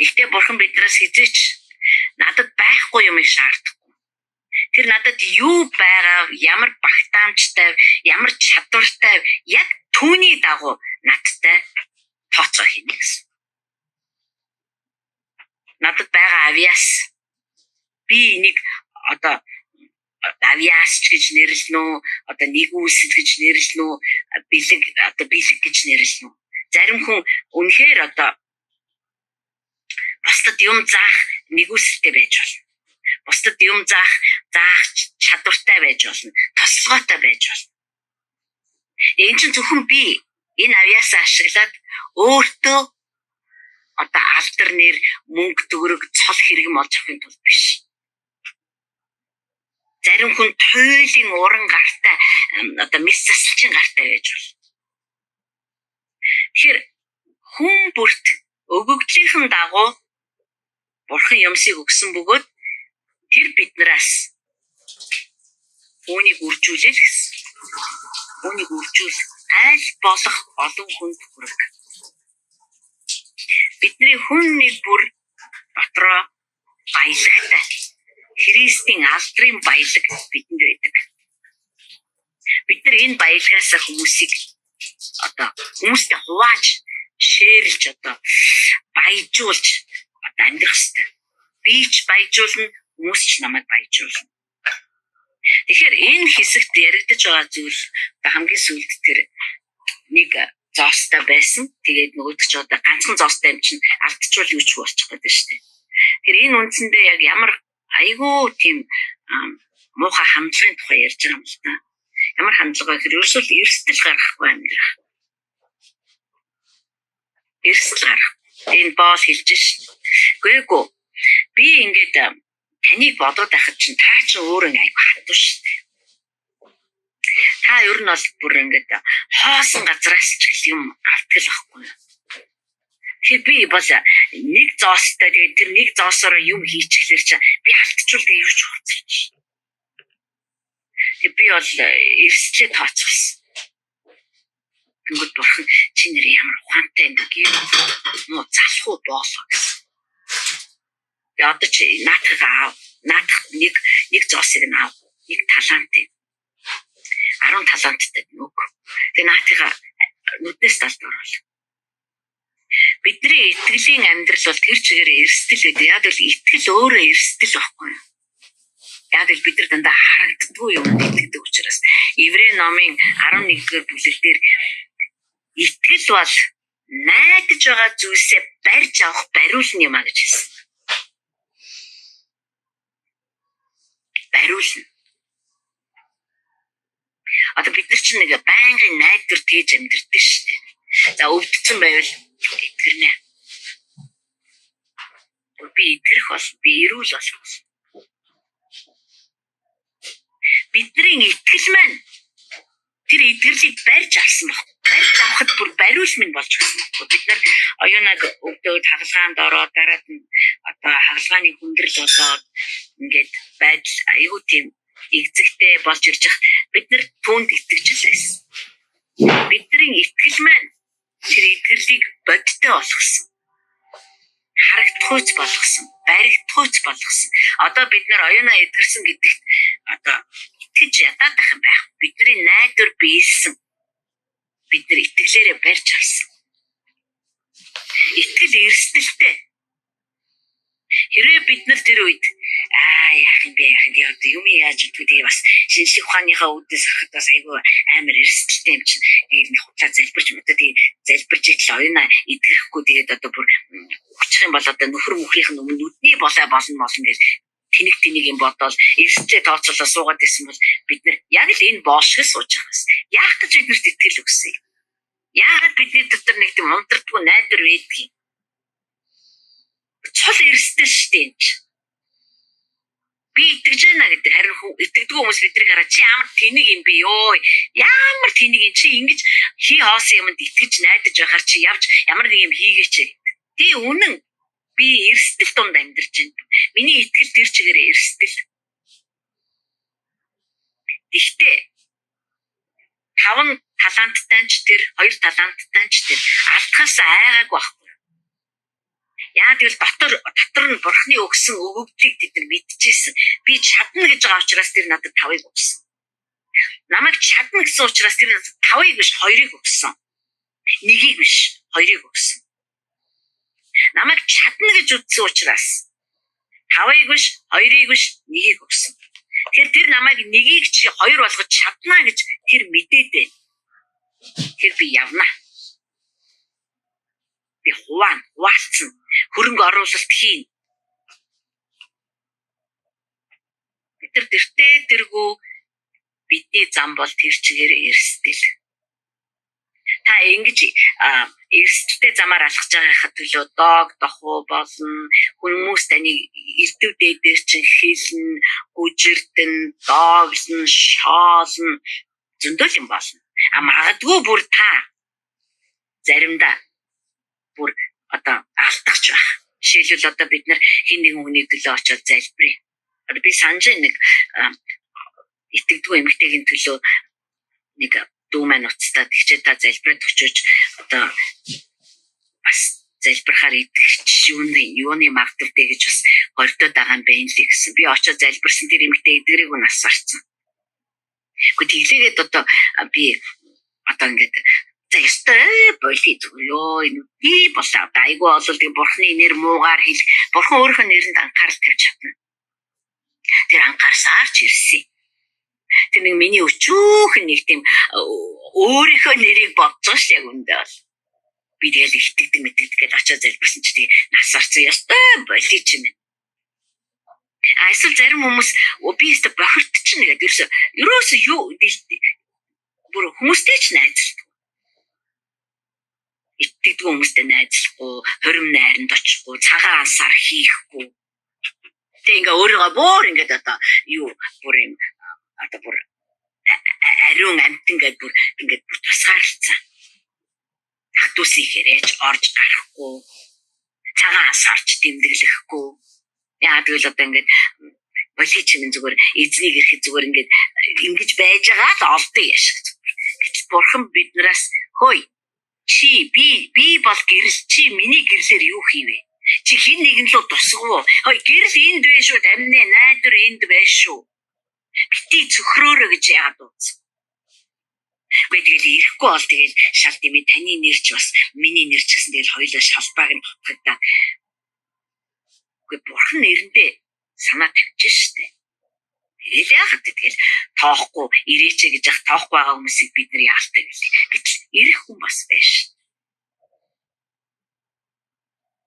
Ихтэй бурхан биднээс хизээч надад байхгүй юмыг шаардахгүй. Тэр надад юу байгаа, ямар багтаамжтай, ямар чадвартай, яг түүний дагуу надтай тооцоо хийнэ гэсэн. Надад байгаа авиас би нэг одоо авиас гэж нэрлэнэ үү, одоо нэг үүсэл гэж нэрлэнэ үү, бэлэг гэж нэрлэнэ үү. Зарим хүн үнэхээр одоо бусдад юм заах нэгүсэлтэй байж болно. Бусдад юм заах чадвартай байж болно. Тослогоотой байж болно. Энэ чинь зөвхөн би энэ авиасаа ашиглаад өөртөө одоо алдар нэр, мөнгө төгрөг, цол хэрэгм олж авахын тулд биш. Зарим хүн туйлын уран гартай одоо мис засалчин гартай байж болно. Тэгэхээр хүн бүрт өгөгдлийнхэн дагуу бурхан юмсыг өгсөн бөгөөд тэр биднээс үүнийг үржүүлэх гэсэн. Үүнийг үржүүл аль болох олон хүнд хүрэх. Бидний хүн нэг бүр дотроо баялагтай. Христийн алдрын баялаг бидэнд байдаг. Бид нар энэ баялагаас хүмүүсийг одоо хүмүүстэй хувааж, шеэрлж одоо баяжуулж одоо амьдрах хэрэгтэй. Би ч баяжуулна, хүмүүс ч намайг баяжуулна. Тэгэхээр энэ хэсэгт яригдаж байгаа зүйл хамгийн сүүлд тэр нэг зоостой байсан. Тэгээд нөгөөдөг ч одоо ганцхан зоостой юм чинь алдчихвал юу ч болчих гээд байна шүү дээ. Тэгэхээр энэ үндсэндээ яг ямар айгүй тийм муухай хандлагын тухай ярьж байгаа юм л та. Ямар хандлага вэ гэхээр ерөөсөө эрсдэл гаргахгүй амьдрах. Эрсдэл гарах. Энэ боол хэлж шин. Үгүй би ингээд таныг бодоод байхад чинь та ч өөрөө айгүй хатуу шүү дээ. Та ер нь бол бүр ингээд хоосон газраас ч гэл юм автгал байхгүй. Тэгэхээр би бол нэг зоостой тэгээд тэр нэг зоосоор юм хийчихлээр чи би алдчихвал тэгээ юу ч хуцчих. Тэгээд би бол эрсдлээ тооцсон. Тэнгүүд бурхан чи нэр ямар ухаантай ингээд юм муу залах уу боолоо гэсэн. Тэгээд одоо чи наадах нэг зоосыг нь аав. Нэг талантыг 10 таланттай нүг. Тэгээд наатыга нүднээс талд оруулаа. Бидний итгэлийн амьдрал бол тэр чигээр эрсдэл байдаг. Яг л итгэл өөрөө эрсдэл байхгүй юу? Яг л бид нар дандаа харагддаггүй юм итгэдэг учраас Еврей номын 11-р бүлэгдэр итгэл бол найдаж байгаа зүйлсээ барьж авах бариулна юм а гэж хэлсэн. Бариулна. Одоо бид нар чинь нэг байнгын найдвар тгийж амьдрдаг шүү дээ. За өвдсөн байвал итгэрнэ. Би итгэх бол би эрүүл болох. Бидний итгэл маань тэр итгэлийг барьж авсан баг. Барьж авахд бүр бариул минь болж гисэн. Бид нар оюунаг өгдөөд хагалгаанд ороод дараад нь одоо хагалгааны хүндрэл болоод ингээд байдал аюу тийм игзэгтэй болж ирж байгаа. Бид нар түүнд итгэж байсан. Бидний итгэл маань тэр итгэлийг бодтой болгосон. Харагдахуйц болгосон. баригдахуйц болгосон. Одоо бид нар оюунаа эдгэрсэн гэдэгт одоо итгэж ядаад байх юм байх. Бидний найдвар биелсэн. Бид нар итгэлээрээ барьж авсан. Итгэл эрсдэлтэй. Хэрвээ бид нар тэр үед яах юм бэ одоо юм яаж идэх вэ бас шинжлэх ухааныхаа үүднээс харахад бас айгүй амар эрсдэлтэй юм чинь. Тэгээд хутлаа залбирч мэдээ тэгээд залбирч идэл оюунаа эдгэрэхгүй тэгээд одоо бүр өгчих юм бол одоо нөхөр мөхрийнх нь нүдний болоо болно гэж тэнэг юм бодоод эрсдлээ тооцоолоо суугаад байсан бол бид нар яг л энэ боолшгол сууж байгаа юм. Яах гэж биднэрт итгэл өгсөн юм? Яагаад бидний дотор нэг тийм унтардгүй найдвар байдаг юм? Чул эрсдэл шүү дээ. Би итгэж байна гэдэг. Харин итгэдэг хүмүүс бидрийг хараад чи ямар тэнэг юм бэ ёо. Ямар тэнэг юм чи ингэж хий хоосон юмд итгэж найдаж байхаар чи явж ямар нэг юм хийгээч. Тий үнэн би эрсдэл донд амьдарч байна. Миний итгэл тэр чигээр эрсдэл. Гэхдээ 5 таланттай ч тэр 2 таланттай ч тэр алдхаас айгааг байхгүй. Яа тэгвэл дотор нь бурхны өгсөн өгөгдлийг тэд нар мэдчихсэн. Би чадна гэж байгаа учраас тэр надад 5-ыг өгсөн. Намайг чадна гэсэн учраас тэр надад 5-ыг биш 2-ыг өгсөн. 1-ийг биш 2-ыг өгсөн. Намайг чадна гэж үзсэн учраас 5-ыг биш 2-ыг биш 1-ийг өгсөн. Тэгэхээр тэр намайг 1-ийг чи 2 болгож чадна гэж тэр мэдээд байна. Тэр би явна. Би хуваалцсан хөрөнгө оруулалт хийн. Бид нар тэргүү бидний зам бол тэр чигээр эрсдэл. Та ингэж эрсдэлтэй замаар алхаж байгахад төлөө дог дохуу болно. Хүмүүс таныг элдвдээ дээр чинь хэлнэ, гүжирдэн, дооглон, шоолно. Зөндөл юм болно. Магадгүй бүр та заримдаа бүр одоо алдахч байх. Жишээлбэл одоо бид нар хин нэгэн хүний төлөө очиод залбирая. Одоо би санаж нэг итгэдэггүй эмэгтэйгийн төлөө нэг дүү маань уцтаад ихчээ та залбираад өчөөж одоо бас залбирахаар итгэж юуны магадaltaй гэж бас гордоод байгаа юм байна л гэсэн. Би очиод залбирсан тэр эмэгтэй эдгэрийг нь асарсан. Гэхдээ тэглээгээд одоо би одоо ингээд за ёстой болий зүгөө би болоо айгүй олол тийм бурхны нэр муугаар хэл бурхан өөрийнхөө нэрэнд анхаарал тавьж чадна. Тэр анхаарсаар ч ирсэн. Тэр нэг миний өчүүхэн нэг тийм өөрийнхөө нэрийг бодож ш яг үндэ бол би тэгэл итгэдэг мэддэг очиод залбирсан чи тийм насарсан ёстой болий ч юм. Эсвэл зарим хүмүүс би өөртөө бохирдчихна гэдэг. Ерөөсөө юу бүр хүмүүстэй ч найзлах. Итгэдэг хүмүүстэй найзлахгүй, хорим найранд очихгүй, цагаан сар хийхгүй. Тэг ингээ өөрийгөө бүр ингээд одоо юу бүр юм одоо бүр ариун амтан гэдэг бүр ингээд тусгаарлцсан. Хатуусыг хэрэж орж гарахгүй. Цагаан сарч тэмдэглэхгүй. Яа тэгвэл одоо ингээд болий чимэн зүгээр эзнийг ирэхэд зүгээр ингээд ингэж байж байгаа л олдсон яшиг. Гэтэл бурхан биднээс хөөе чи би бол гэрэл чи миний гэрлэр юу хийвэ? Чи хин нэгэн лөө тусгав уу? Хөөе гэрэл энд байна шүү. Амны найдвар энд байна шүү. Бити цөхрөөрөө гэж яагаад дуудсан? Гэхдээ тэгэл ирэхгүй бол тэгэл шал димээ таны нэр ч бас миний нэр ч гэсэн тэгэл хоёулаа шалбааг нь тутагдаад. Гэхдээ бурхан нэрэндээ санаа тавьчих штэ. Тэгэл яахад тэгэл тоохгүй ирээч гэж ах тоохгүй байгаа хүмүүсийг бид нар яалтай гэлээ. Гэтэл ирэх хүн бас байж.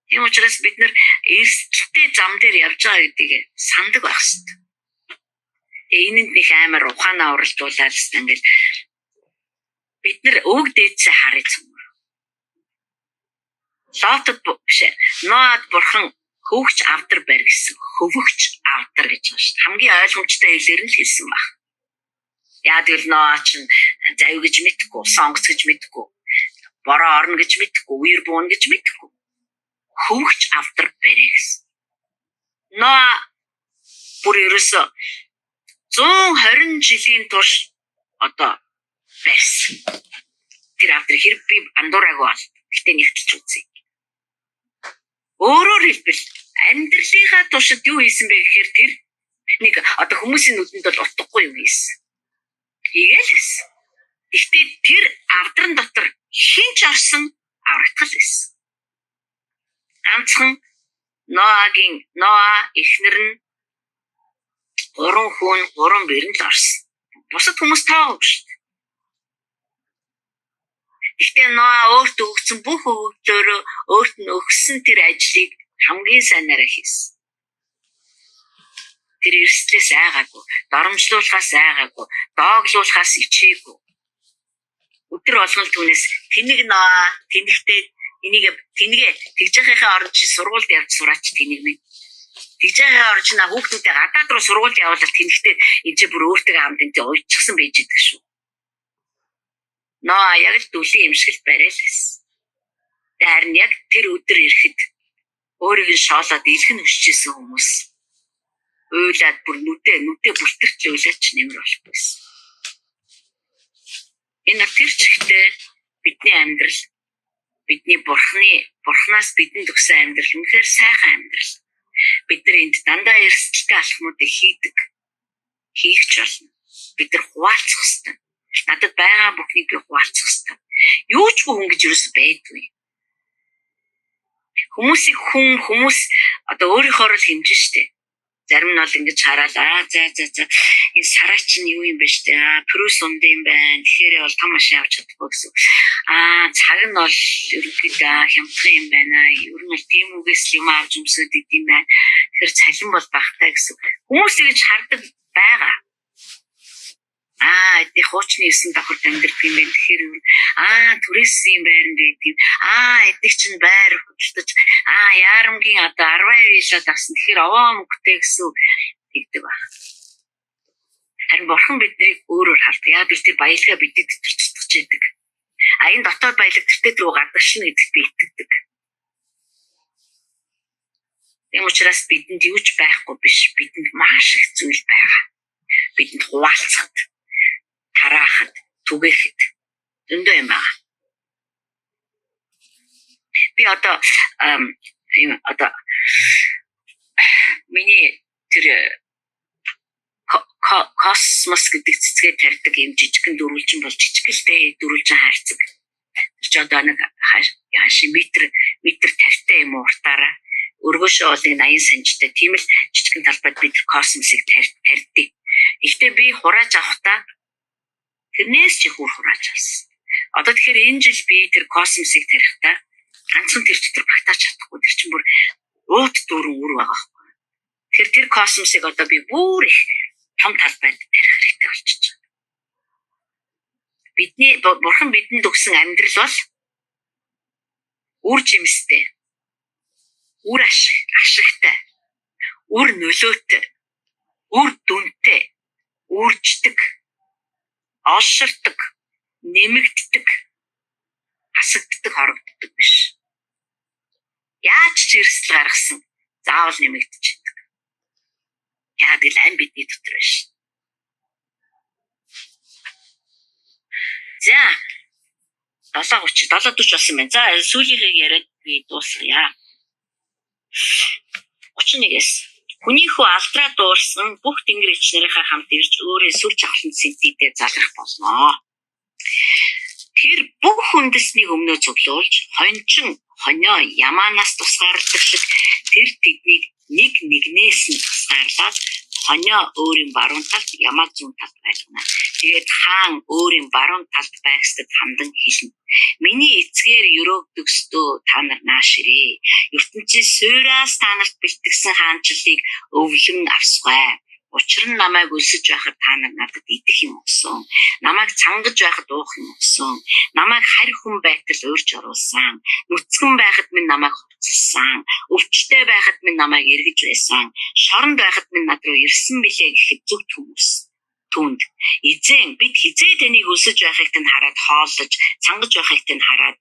Тийм учраас бид нар эрсдэлтэй зам дээр явж байгаа гэдгийг сандаг байх хэрэгтэй. Энэнд нэг амар ухаанаа уралдуулаад л ингээл бид нар өг дээдсээ харъя зүгээр. Лотод биш. Ноод бурхан хөвгч авдар барь гэсэн. Хөвгч авдар гэж байна шүү дээ. Хамгийн ойлгомжтой хэлээр нь л хэлсэн баг. Яа тэгвэл ноо чинь завь гэж мэдхгүй, сонгоц гэж мэдхгүй, бороо орно гэж мэдхгүй, үер буун гэж мэдхгүй. Хөвгч авдар барь гэсэн. Ноо бүр ерөөсө 120 жилийн турш одоо барьсан. Тэр авдар хэрэг би андуураагүй бол гэтээ нэгтэлж үзье. Өөрөөр хэлбэл Амьдралынхаа туршид юу хийсэн бэ гэхээр тэр нэг одоо хүмүүсийн нүдэнд бол утгагүй юм хийсэн. Хийгээл байсан. Гэхдээ тэр авдран дотор хинч орсон аврагдтал байсан. Ганцхан Ноа эхнэр нь 3 хүн 3 бэрэн л орсон. Бусад хүмүүс таагүй шүү дээ. Гэхдээ Ноа өөртөө өгсөн бүх өвөглөөрөө өөрт нь өгсөн тэр ажлыг хамгийн сайнаараа хийсэн. Тэр эрсдлээс айгаагүй, доромжлуулахаас айгаагүй, дооглуулахаас ичээгүй. Өдөр болгон түүнээс тэнэг Ноа тэнэгтэй тэнэгээ тэгж яхахын орж сургуульд явж сураач тэнэг минь. Тэгж яхахын орж на хүүхдүүдээ гадаад руу сургуульд явуулаад тэнэгтэй энэ ч бүр өөртөө хамтантай уйдчихсан байж идэг шүү. Ноа яг л дүлийн юм шиг л барай л байсан. Харин яг тэр өдөр ирэхэд өөрийг нь шоолоод илхэн өшчихсэн хүмүүс уйлаад бүр нүдээ бүртэрч уйлаач нэмэр болохгүйсэн. Энэ тэр чигтээ бидний амьдрал бидний бурхнаас бидэнд өгсөн амьдрал үнэхээр сайхан амьдрал. Бид нар энд дандаа эрсдэлтэй алхмуудыг хийх ч болно. Бид нар хуваалцах хэрэгтэй. Надад байгаа бүхнийг би хуваалцах хэрэгтэй. Юу ч хүн гэж юус байдгүй. Хүмүүс одоо өөрийнхөө л хэмжин штэ. Зарим нь бол ингэж хараалаа. За энэ сараа чинь юу юм бэ штэ. Прус унд юм байна. Тэгэхээр бол том машин авч чадахгүй гэсэн. Цаг нь бол ерөнхийдөө хямдхан юм байна. Ер нь бол тийм үгээс л юм авч өмсөд идэм байна. Тэгэхээр цалин бол багтаа гэсэн. Хүмүүс ингэж хардаг байгаа. Эдний хуучны 9 давхарт амьдрэх юм байна. Тэгэхээр түрээсийн байранд байдаг. Эдний чинь байр хөдөлтөж яарамгийн одоо 10 вилад авсан. Тэгэхээр овоо мөнгөтэй гэсэн тэгдэг баг. Харин бурхан биднийг өөрөөр хардаг. Яа бид тэр баялгаа бидний дотор цуцгаж яадаг. Энэ дотоод баялаг тэртээ рүү гадагшин гэдэгт би итгэдэг. Тийм учраас бидэнд юу ч байхгүй биш. Бидэнд маш их зүйл байгаа. Бидэнд хуваалцахад, тараахад, түгээхэд зөндөө юм байна. Би одоо миний тэр космос гэдэг цэцгээ тарьдаг юм жижигхэн дөрвөлжин бол жижигэлтэй дөрвөлжин хайрцаг. Тэр ч одоо нэг хааши метр тавьтай юм уртаараа өргөшөө бол 80 санттай тийм л жижигхэн талбайд бид космосыг тарьдаг. Гэхдээ би хурааж авахдаа тэрнээс ч их хурааж авсан. Одоо тэгэхээр энэ жил би тэр космосыг тарихдаа ганцхан тэр дотор багтааж чадахгүй. Тэр чинь бүр уут дүүрэн үр байгаа байхгүй. Тэгэхээр тэр космосыг одоо би бүр их том талбайд тарих хэрэгтэй болчихж байгаа. Бурхан бидэнд өгсөн амьдрал бол үр жимстэй, үр ашигтай, үр нөлөөтэй, үр дүнтэй, үрждэг, олширдаг, нэмэгддэг, хасагддаг, хорогддог биш. Яаж ч эрсдэл гаргасан заавал нэмэгдчихэдэг. Яг л ань бидний дотор биш. За 7:40 болсон байна. За сүүлийнхээ яриад би дуусгая. 31-ээс хүний хүү алдраа дуурсан бүх тэнгэр ичнэрийнхээ хамт ирж өөрийн сүр чавхлан сэнтийдээ залрах болно. Тэр бүх үндэснийг өмнөө цуглуулж хонио ямаанаас тусгаарладаг шиг тэр тэднийг нэг нэгнээс нь тусгаарлаад хонио өөрийн баруун талд ямаа зүүн талд байлгана. Тэгээд хаан өөрийн баруун талд байгсад хамдан хэлнэ. Миний эцгээр өрөөгдөгсдөө та нар нааширээ. ертөнцийн суйраас та нарт бэлтгэсэн хаанчлалыг өвлөн авсгай. Учир нь намайг өлсөж байхад та нар надад идэх юм өгсөн. Намайг цангаж байхад уух юм өгсөн. Намайг харь хүн байтал урьж оруулсан. Нүцгэн байхад минь намайг хувцалсан. Өвчтэй байхад минь намайг эргэж байсан. Шоронд байхад минь над руу ирсэн билээ гэхэд зүгт хүмүүс. Түнд эзэн бид хизээ таныг өлсөж байхыг тань хараад хооллож, цангаж байхыг тань хараад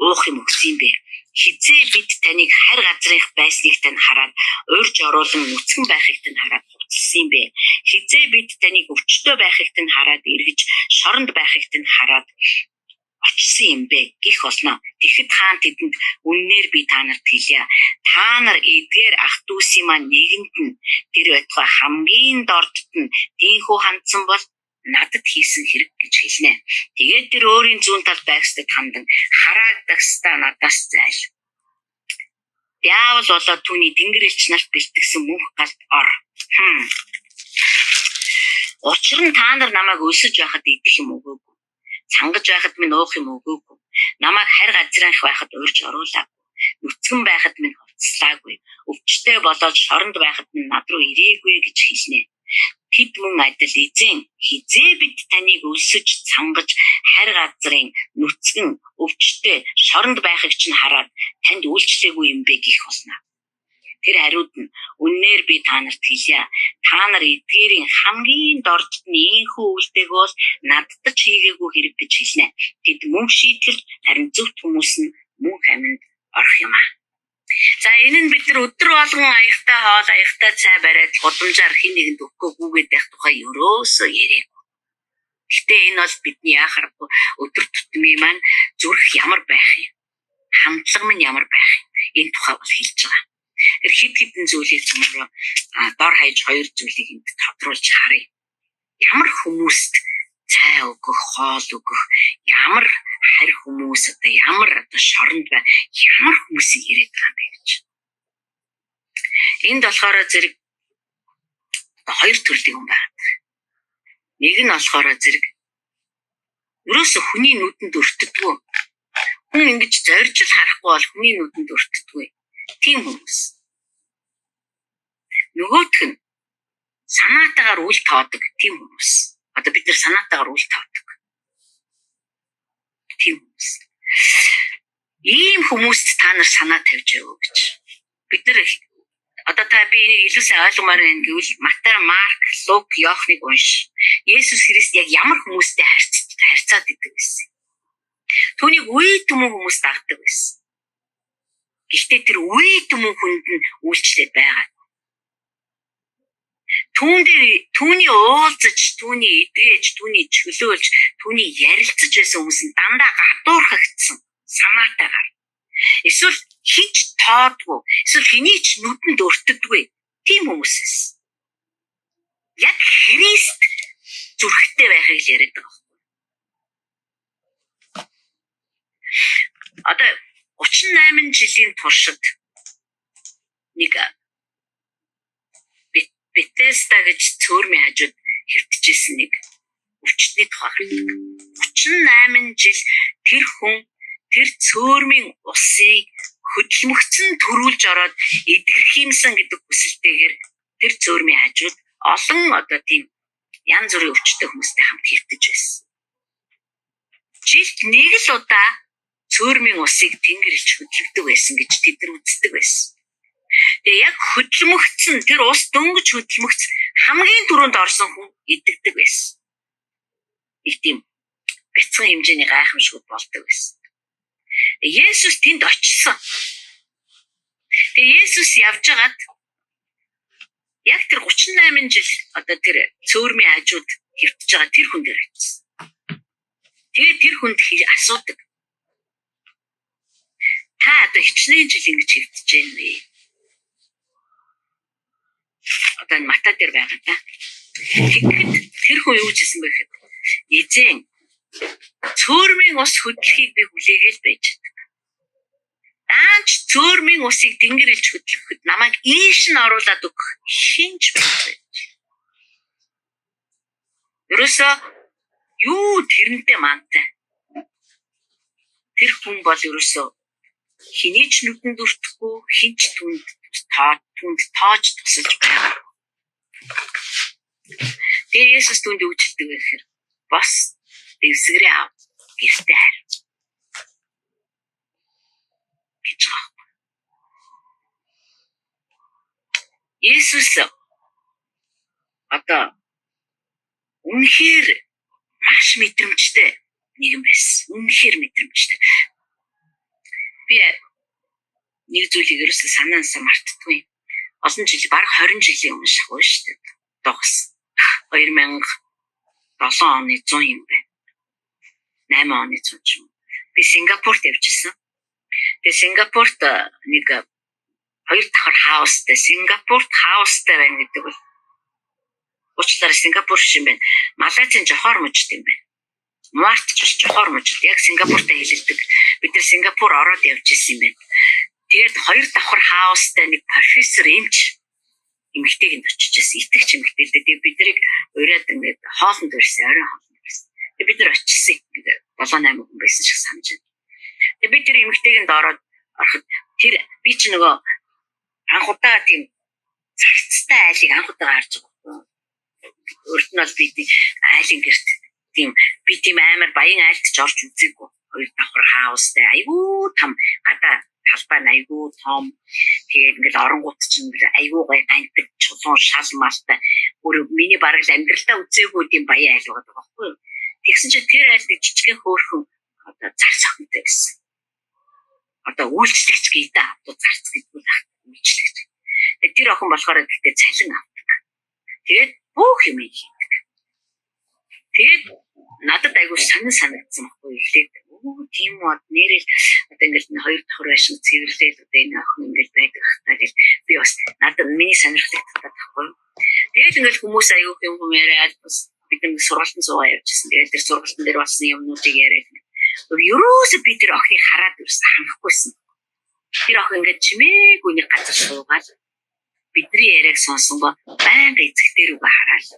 уух юм өгсөн бэ. Хизээ бид таныг харь газрынх байсныг тань хараад урьж оруулан нүцгэн байхыг тань хараад хувцалсан бэ. Хизээ бид таныг өвчтөй байхыг тань хараад эргэж, шоронд байхыг тань хараад очсон юм бэ гэх болно. Тэгэхэд хаан тэдэнд үннээр би та нарт хэлье. Та нар эдгээр ах дүүсийн маань нэгэнд нь тэр байтугай хамгийн дордд нь тийхүү хандсан бол надад хийсэн хэрэг гэж хэлнэ. Тэгээд тэр өөрийн зүүн талд байгстад хандан хараагдагстаа надаас зайл. Диавол болоод түүний тэнгэр элч нарт бэлтгэсэн мөнх галд ор. Учир нь та нар намайг өсөж байхад идэх юм өгөөгүй. Цангаж байхад минь уух юм өгөөгүй. Намайг харь газрынх байхад урьж оруулаагүй. Нүцгэн байхад минь хувцлаагүй. Өвчтэй болоод шоронд байхад минь над руу ирээгүй гэж хэлнэ. Тэд мөн адил эзэн хизээ бид таныг өсөж цангаж харь газрын нүцгэн өвчтэй шоронд байхыг чинь хараад танд үйлчлээгүй юм бэ гэх болно. Тэр хариуд нь үннээр би та нарт хэлье. Та нар эдгээрийн хамгийн дордд нь ийхүү үйлдээг бол надад ч хийгээгүй хэрэг гэж хэлнэ. Тэд мөн шийтгэл харин зөвхт хүмүүс нь мөн аминд орох юм аа. За энэ нь бид нар өдөр болгон аягтай хоол, аягтай цай бариад гудамжаар хин нэгэнд өгөхгүйгээд байх тухай ерөөсөө яриагүй. Гэтэ энэ бол бидний яхахгүй өдөр тутмын маань зүрх ямар байх юм, хамтлаг минь ямар байх юм, энэ тухай бол хэлж байгаа. Тэр хэд хэдэн зүйлийг цөмөрөө дор хаяж хоёр зүйлийг энд тодруулж харъя. Ямар хүмүүст цай өгөх, хоол өгөх, ямар харь хүмүүс одоо ямар шоронд бай, ямар хүмүүсийг яриад байгаа юм бэ гэж. Энд болохоор зэрэг хоёр төрлийн хүн байна. Нэг нь болохоор зэрэг ерөөсө хүний нүдэнд өртдөггүй. Хүн ингэж зорж л харахгүй бол хүний нүдэнд өртдөггүй. Тийм хүмүүс. Нөгөөх нь санаатаагаар үл тоодог тийм хүмүүс. Одоо бид нар санаатаагаар үл тоодог. Тийм хүмүүс. Ийм хүмүүст та нар санаа тавьж яваа гэж. Бид нар одоо та би энийг илүү сайн ойлгомоор байна гэвэл Матай, Марк, Лук, Иохныг унш. Есүс Христ яг ямар хүмүүстэй харьцаад идэг гэсэн. Түүнийг үе түмэн хүмүүс дагдаг байсан. Гэхдээ тэр үе түмэн хүнд нь үйлчлээд байгаа. Түүний уулзаж, түүний эдгэж, түүний чөлөөлж, түүний ярилцаж байсан хүмүүс нь дандаа гадуурхагдсан санаатаагаар. Эсвэл хинч тоодгүй, эсвэл хэний ч нүдэнд өртдөггүй тийм хүмүүс байсан. Яг Христ зүрхтэй байхыг л яриад байгаа. Одоо 38 жилийн туршид нэг Бетесда гэж цөөрмийн хажууд хэвтжсэн нэг өвчтний тухай гардаг. 38 жил тэр хүн тэр цөөрмийн усыг хөдөлмөгцөн төрүүлж ороод эдгэрх юмсан гэдэг хүсэлтэйгээр тэр цөөрмийн хажууд олон одоо тийм янз бүрийн өвчтөй хүмүүстэй хамт хэвтэж байсан. Жилд нэг л удаа цөөрмийн усыг тэнгэрч хөдлөгдөг байсан гэж тэд нар үздэг байсан. Тэгээ яг хөдлөмөгцөн тэр ус дөнгөж хөдлөмөгц хамгийн түрүүнд орсон хүн идэгдэг байсан. Их тийм бяцхан хэмжээний гайхамшгууд болдог байсан. Есүс тэнд очсон. Тэгээ Есүс явж байгаад яг тэр 38 жил одоо тэр цөөрмийн хажууд хэвтэж байгаа тэр хүн дээр очсон. Тэгээ тэр хүнд асуудаг. Та одоо хичнээн жил ингэж хэвтэж байна вэ? Одоо Матай дээр байгаа та. Тэгэхэд тэр хүн юу гэсэн бэ гэхэд эзэн цөөрмийн ус хөдлөхийг би хүлээгээл байж байгаа. Даанч цөөрмийн усыг тэнгэрэлж хөдлөхөд намайг ийш нь оруулаад өгөх хинч байхгүй. Ерөөсөө юу тэрнтэй мантай. Тэр хүн бол ерөөсөө хэний ч нүдэнд өртөхгүй, хинч түнд тоож тусалж байгаа. Тэгээ Есүс түнд юу хэлдэг вэ гэхээр бас дэвсгэрээ ав гэртээ хайр гэж байгаа. Есүс одоо үнэхээр маш мэдрэмжтэй нэгэн байсан. Үнэхээр мэдрэмжтэй. Би нэг зүйлийг ерөөсөө санаансаа мартдаггүй. Олон жил, бараг 20 жилийн өмнө шахав шүү дээ. Догс 2007 оны 100 юм байна. 8 оны цун ч юм. Би Сингапурт явжсэн. Тэгээ Сингапурт нэг 2 давхар хаустай Сингапурт хаустай байна гэдэг бол уучлаарай Сингапур шиг юм байна. Малайзын жохоор мужид юм байна. Муарт ч жохоор мужид яг Сингапуртай хэлэлдэг. Бид нар Сингапур ороод явж исэн юм байна. Тэгээд 2 давхар хаустай нэг профессор эмч эмэгтэйг нь очижсэн. Итгэж эмэгтэй л дээ. Бид нарыг ураад ингээд хоолнд өрсөн, орой хоолнд өрсөн. Тэгээд бид нар очижсэн. 7-8 хүн байсан шиг санаж байна. Тэгээд бид тэр эмэгтэйгэнд ороод ороход тэр би ч нөгөө анхудаа тийм царцтай айлыг анхудаа харж байгаа. Өөрт нь бол би айлын гэрт тийм би тийм амар баян айлт ч орж үзээгүй. 2 давхар хаустай айгүй том гадаа талбай айгүй том. Тэгээд ингээл оронгууд чинь айгүй гай гандаг чулуун шал малтай. Өөр миний бараг амьдралдаа үзээгүй тийм баян айл байгаа байхгүй юу? Тэгсэн чинь тэр айл нэг жижигхэн хөөрхөн одоо зар цохинтой гэсэн. Одоо үйлчлэгч гэдэг одоо зарц гэдэг нь үйлчлэгч. Тэгээд тэр охин болохоор гэхдээ цалин авдаг. Тэгээд бүх юм хийдэг. Тэгээд надад айгүй санагдсан байхгүй эхлээд тийм үү нэрэл одоо ингээл 2 давхар байшин цэвэрлээд одоо энэ охин ингээл байдаг хта гэл би бас надад миний сонирхлыг татдаг байхгүй. Тэгээд ингээл хүмүүс айгүй юм яриад бас бид нэг сургалтын суугаа явжсэн. Тэгээд тэр сургалтын дээр болсон юмнуудыг яриад. Ерөөсөө би тэр охиныг хараад ирсэн ханахгүйсэн. Тэр охин ингээд чимээгүй нэг газар суугаад бидний яриаг сонсонгоо байнга эцэгтэй рүүгээ хараад.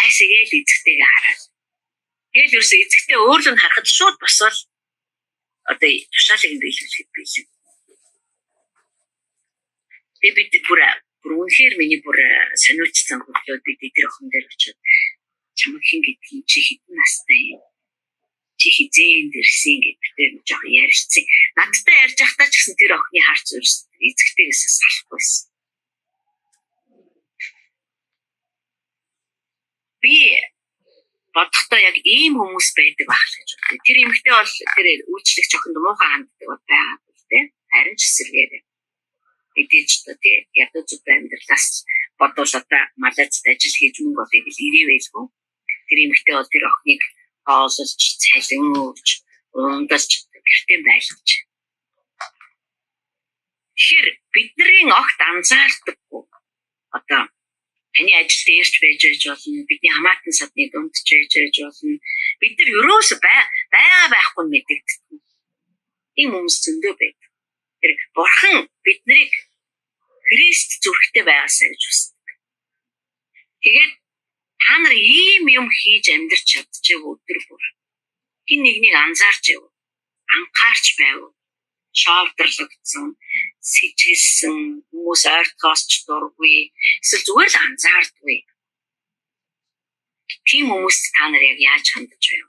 Айсгээл эцэгтэйгээ хараад. Тэгээд ерөөсөө эцэгтэй өөрлөнд харахад шууд босоод одоо тушаалыг биелүүлэхэд биелээ. Тэгээд бид бүр үнэхээр миний бүр сониучсан хөдлөөд бид тэр охин дээр очиод чамаг хин гэдгийг чи хэдэн настай юм? Чи хизээнд ирсэн гэдэгтэй жоох ярьцсан. Надтай ярьж байхдаа ч гэсэн тэр охины харц өрс эцэгтэйгээс салахгүйсэн. Би бодохдоо яг ийм хүмүүс байдаг байх гэж бодлоо. Тэр эмэгтэй бол тэр үйлчлэгч охинд муухай ханддаг байгаа тийм. Харин ч эсэргээр бидэж та тийм ядуу зүг амьдралаас бодвол одоо Малайзад ажил хийж мөнгө олъё гэж ирээвэлгүй. Тэр эмэгтэй бол тэр охиныг хооллож цалин өгч ундаж гэртээ байлгаж. Тэгэхээр бидний огт анзаардаггүй. Одоо таны ажил дээрч байж болно, бидний хамаатан садны дунд ч байж болно. Бид нар ерөөсөө байхгүй мэддэг. Ийм хүмүүс зөндөө байдаг. Тэр бурхан биднийг Христ зүрхтэй байгаасаа гэж хүсдэг. Тэгээд та нар ийм юм хийж амьдрч чадчихв өдөр бүр. Хин нэгнийг анзаарч яв. Анхаарч байв. Шоолдорлогдсон, сэжгэлсэн, хүмүүс ойртоос ч дургүй. Эсвэл зүгээр л анзаардгүй. Тийм хүмүүс та нар яг яаж хандаж байв?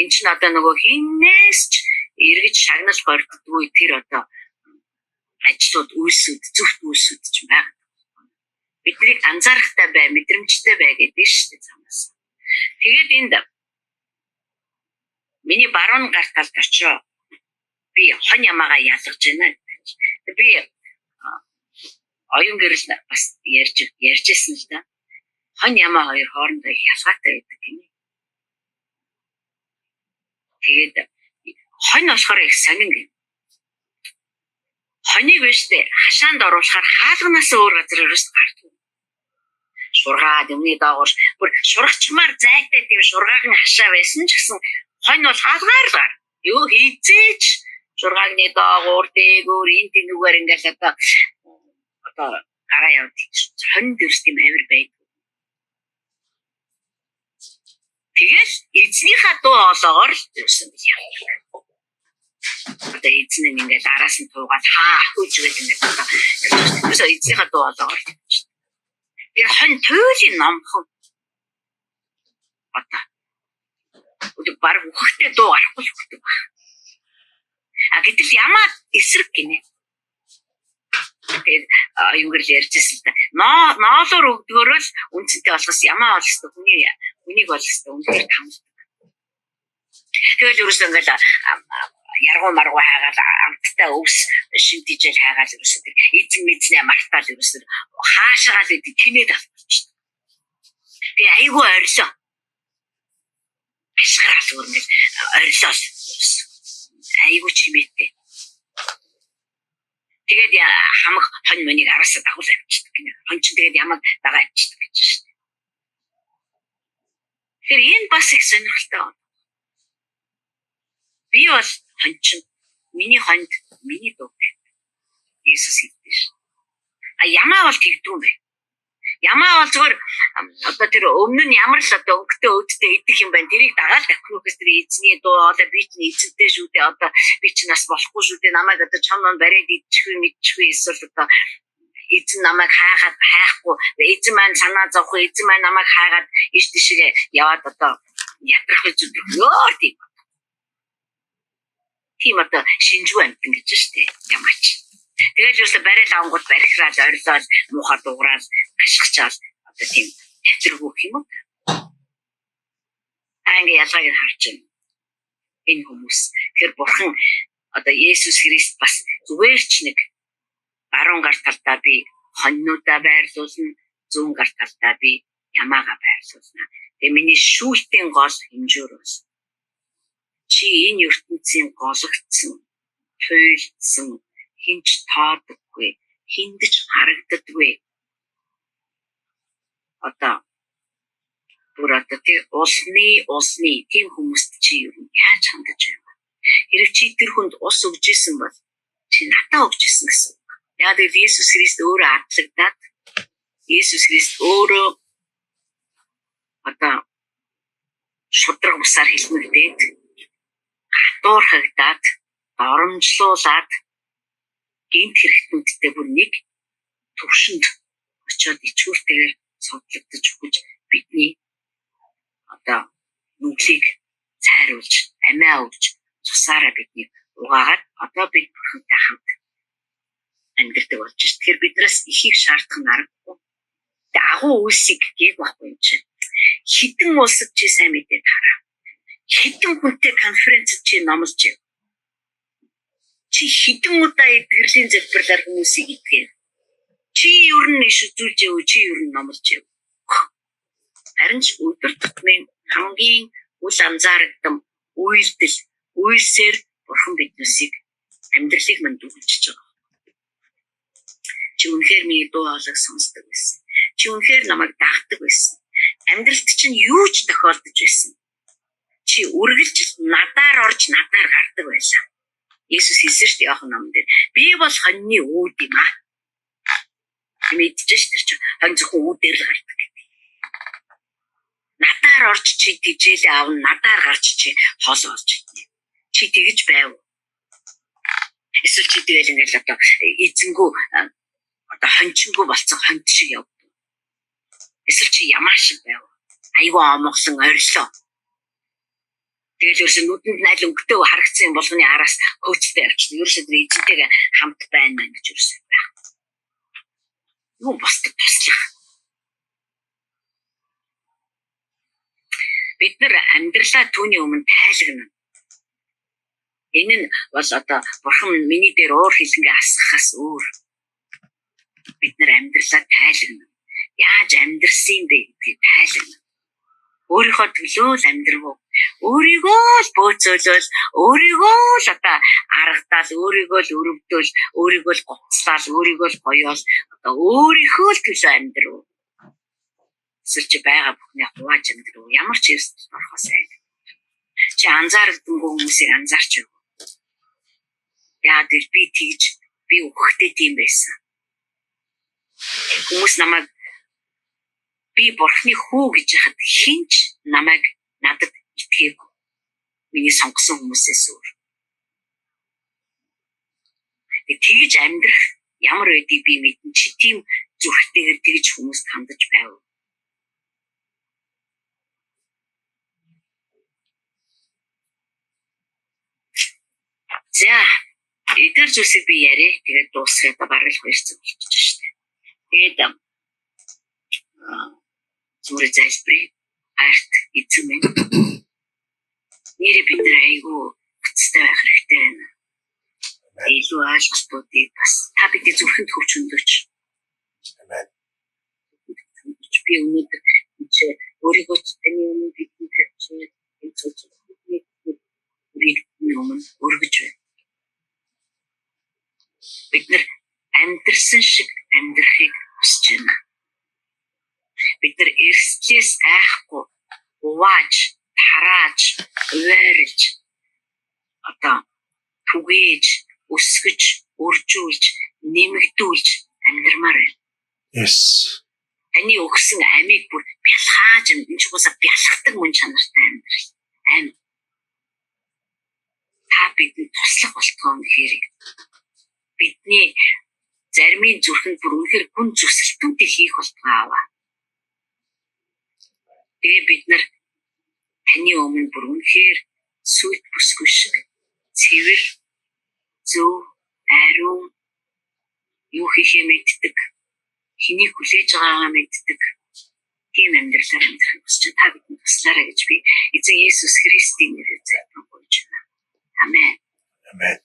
Энд чинь одоо нөгөө хинээс ч эргэж шагнал горддгүй тэр одоо ажлууд үйлсүүд, зөвхт үйлсүүд ч байна. Биднийг анзаарахтай бай, мэдрэмжтэй бай гэдэг шүү дээ цаанаас. Тэгээд энд миний баруун гар талд очоо би хон ямаагаа ялгаж байна. Би оюун гэрэл бас ярьжсэн л да. Хон ямаа хоёр хоорондоо их ялгаатай байдаг гинэ. Тэгээд хонь болохоор их сонин гин. Хоньыг биштэй хашаанд оруулахаар хаалганаас өөр газар өрөөс гардгүй. Шургаад өмнөд доогоор бүр шургачмаар зайтай тийм шургаагийн хашаа байсан ч гэсэн хонь бол хаалгаар л гар. Юу хийцээч шургаагийн доогоор дээгүүр энэ тэнүүгээр ингээл одоо гараа явдаг. Хонь дэрс тийм авир байдаг. Тэгэл эзнийхээ дуу хоолоогоор л юусан гэж явдаг. Одоо эзэн нь ингээл араас нь туугаад хөөж өгöd ингээд одоо эзнийхээ дуу хоолоогоор л явж. Тэр хонь туйлын номхон. Одоо өдөр баг үхэгтэй дуу гарахгүй л хөтөг баг. Гэтэл ямаа эсрэг гинэ. Тэгээд юу гэж ярьжсэн л да. Ноолоор өгдгөөрөө л үнцэнтэй болохоос ямаа бол өстө хүнийг бол өстө үнээр тамдаг. Тэгэл ерөөсөө ингээл яргуу маргуу хайгаад амттай өвс шинтижэл хайгаад ерөөсөө тэр эзэн мэднээ мартаад ерөөсөө хаашаагаад тэнээд авчихсан. Тэгээ айгүй ойрлоо. ашгарал өрнөл орилол айгуу чимээтэй. Тэгээд хамаг хонь монийг араасаа дагуул авчдаг гинэ. Хонь ч тэгээд ямаг дагаа авчдаг гэж шүү дээ. Тэр энэ бас их сонирхолтой. Би бол хонь чинь миний хонд миний дуу. Есүс хэлдэг шүү. Ямаа бол тэгдүү юм бэ. Ямаа бол зөвхөн одоо тэр өмнө нь ямар л одоо өнгөтэй өөдтэй идэх юм байна. Тэрийг дагаад давхнуухс тэр эзний дуу одоо би ч эзэнтэй шүү дээ. Одоо би ч нас болохгүй шүү дээ. Намайг одоо чамд бариад идчихгүй мэдчихгүй эсвэл одоо эзэн намайг хаагаад хайхгүй. Эзэн маань санаа зовхгүй. Эзэн маань намайг хаагаад иш тишгээ яваад одоо ятрах үзүүлдэг. Ёо тийм одоо шинжгүй амт гэж шүү дээ. Ямаач. Тэгээд юусе барил авангууд барихраад орилол муухай дуурал гашгачаал одоо тийм тавтаргүй юм уу? Ингээ ялгааг харж байна. Энэ хүмүүс тэр бурхан одоо Есүс Христ бас зүгээр ч нэг 10 гар талдаа би хоньнуудаа байрлуулна, 100 гар талдаа би ямаага байрлуулна. Тэгээ миний шүүлтийн гол хэмжүүр бас чи энэ ертөнцийн гологдсон, туйлдсан хинч тоодоггүй, хиндэж харагддаггүй. Одоо бүр одоо тэр улсны тийм хүмүүст чи юу яаж хандаж байна? Хэрэг чи тэр хүнд ус өгж исэн бол чи натаа өгж исэн гэсэн үг. Яг л Есүс Христ өөрөө атлагдаад Есүс Христ өөрөө одоо шудраг усаар хэлмэгдээд хатуурхагдаад доромжлуулаад гинт хэрэгтнүүдтэй бүр нэг төвшөнд очиод ичгүүртэйгээр цоглогдож өгч бидний одоо нүглийг цайруулж амиа өгч цусаараа биднийг угаагаад одоо бид бурхантай хамт амьдардаг болж шүү. Тэгэхээр биднээс ихийг шаардах нь аргагүй. Агуу үйлсийг гийг байхгүй юм чинь. Хитэн улсад чи сайн мэдээд хараа. Хитэн хүнтэй конференцэд чи номлож яв. Чи хитэн удаа эдгэрлийн залбирлаар хүмүүсийг идэх. Чи ер нь иш үзүүлж яв, чи ер нь номлож яв. Харин ч өдөр тутмын хамгийн үл анзаарагдсан үйлсээр бурхан биднээсийг амьдралыг манд өгч байгаа. Чи үнэхээр миний дуу хоолойг сонсдог байсан. Чи үнэхээр намайг дагдаг байсан. Амьдралд чинь юу ч тохиолдож байсан. Чи үргэлж надаар орж надаар гардаг байлаа. Есүс хэлсэн шүү дээ Иохан номон дээр. Би бол хоньны үүд юм аа. Мэдчихэж тэр чинь хонь зөвхөн үүдээр л гардаг гэдэг. Надаар орж чи тижээлээ аавна, надаар гарч чи хоол олж идэх. Чи тэгж байв. Эсвэл чи тэгэл ингээл одоо эзэнгүү одоо хоньчингүү болцсон хоньт шиг яв. Эсвэл чи ямаа шиг байв. Айгуу омгсон орилоо. Тэгэл ерөөсөө нүдэнд найл өнгөтэй харагдсан юм болгоны араас хөөцтэй явчихна. Ерөөсөө эзэнтэйгээ хамт байна гэж ерөөсөө байх. Юу босдог туслах. Бид нар амьдралаа түүний өмнө тайлагна. Энэ нь бол одоо бурхан миний дээр уур хилэнгээ асгахаас өөр. Бид нар амьдралаа тайлагна. Яаж амьдрсан бэ гэдгийг тайлагна. Өөрийнхөө төлөө л амьдрав. Өөрийгөө л бөөцөөлөл, өөрийгөө л одоо аргадаал, өөрийгөө л өрөвдөөл, өөрийгөө л гоцлал, өөрийгөө л гоёол одоо өөрийнхөө л төлөө амьдрав. Эсвэл чи байгаа бүхнээ хувааж амьдрав. Ямар ч ёстой орхоос айл. Чи анзаардаггүй хүмүүсийг анзаарч яв. Яа гэж би тэгж би өгөхтэй тийм байсан. Хүмүүс намайг би бурхны хүү гэж яхад хинч намайг надад итгээгүй. Миний сонгосон хүмүүсээс өөр. Тэгж амьдрах ямар байдгийг би мэдэн чи тийм зүрхтэйгээр тэгж хүмүүст хандаж байв. За, эдгээр зүйлсийг би яриа. Тэгээд дуусгая та бараг 2 цаг болчихж штэ. Тэгээд зүгээр залбирая. Арт эзэн минь. Нэрээ бид нар айгүй хөцтэй байх хэрэгтэй байна. Илүү ойлголтуудыг бас та бидний зүрхэнд хөвч өндөөч. Амен. Би өнөөдөр чи өөрийгөө таны өмнө бидний бидний өмнө өргөж байна. Бид нар амьдрсан шиг амьдрахыг хүсэж байна. Бид нар эрсдлээс айхгүй уwaаж, тарааж, уйрж түгээж, өсгөж, өржүүлж, нэмэгдүүлж амьдрмаар байна.
Yes.
Таны өгсөн амийг бүр бялхааж энэ ч угаасаа бялхдаг мөн чанартай амьдрал. Та бидний туслах болтгоо гэхээр бидний заримын зүрхэнд бүр үнэхээр гүн зүсэлтүүдийг хийх болтгоо аваа. Тэгээ бид нар таны өмнө бүр үнэхээр сүт бүсгүй шиг цэвэр, зөв, ариун, юу хийхээ мэддэг, хэнийг хүлээж байгаагаа мэддэг тийм амьдралаар амьдрах гэж та бидэнд туслаарай гэж би эзэн Есүс Христийн нэрээр залбирanгуйж байна. Амен.
Amen.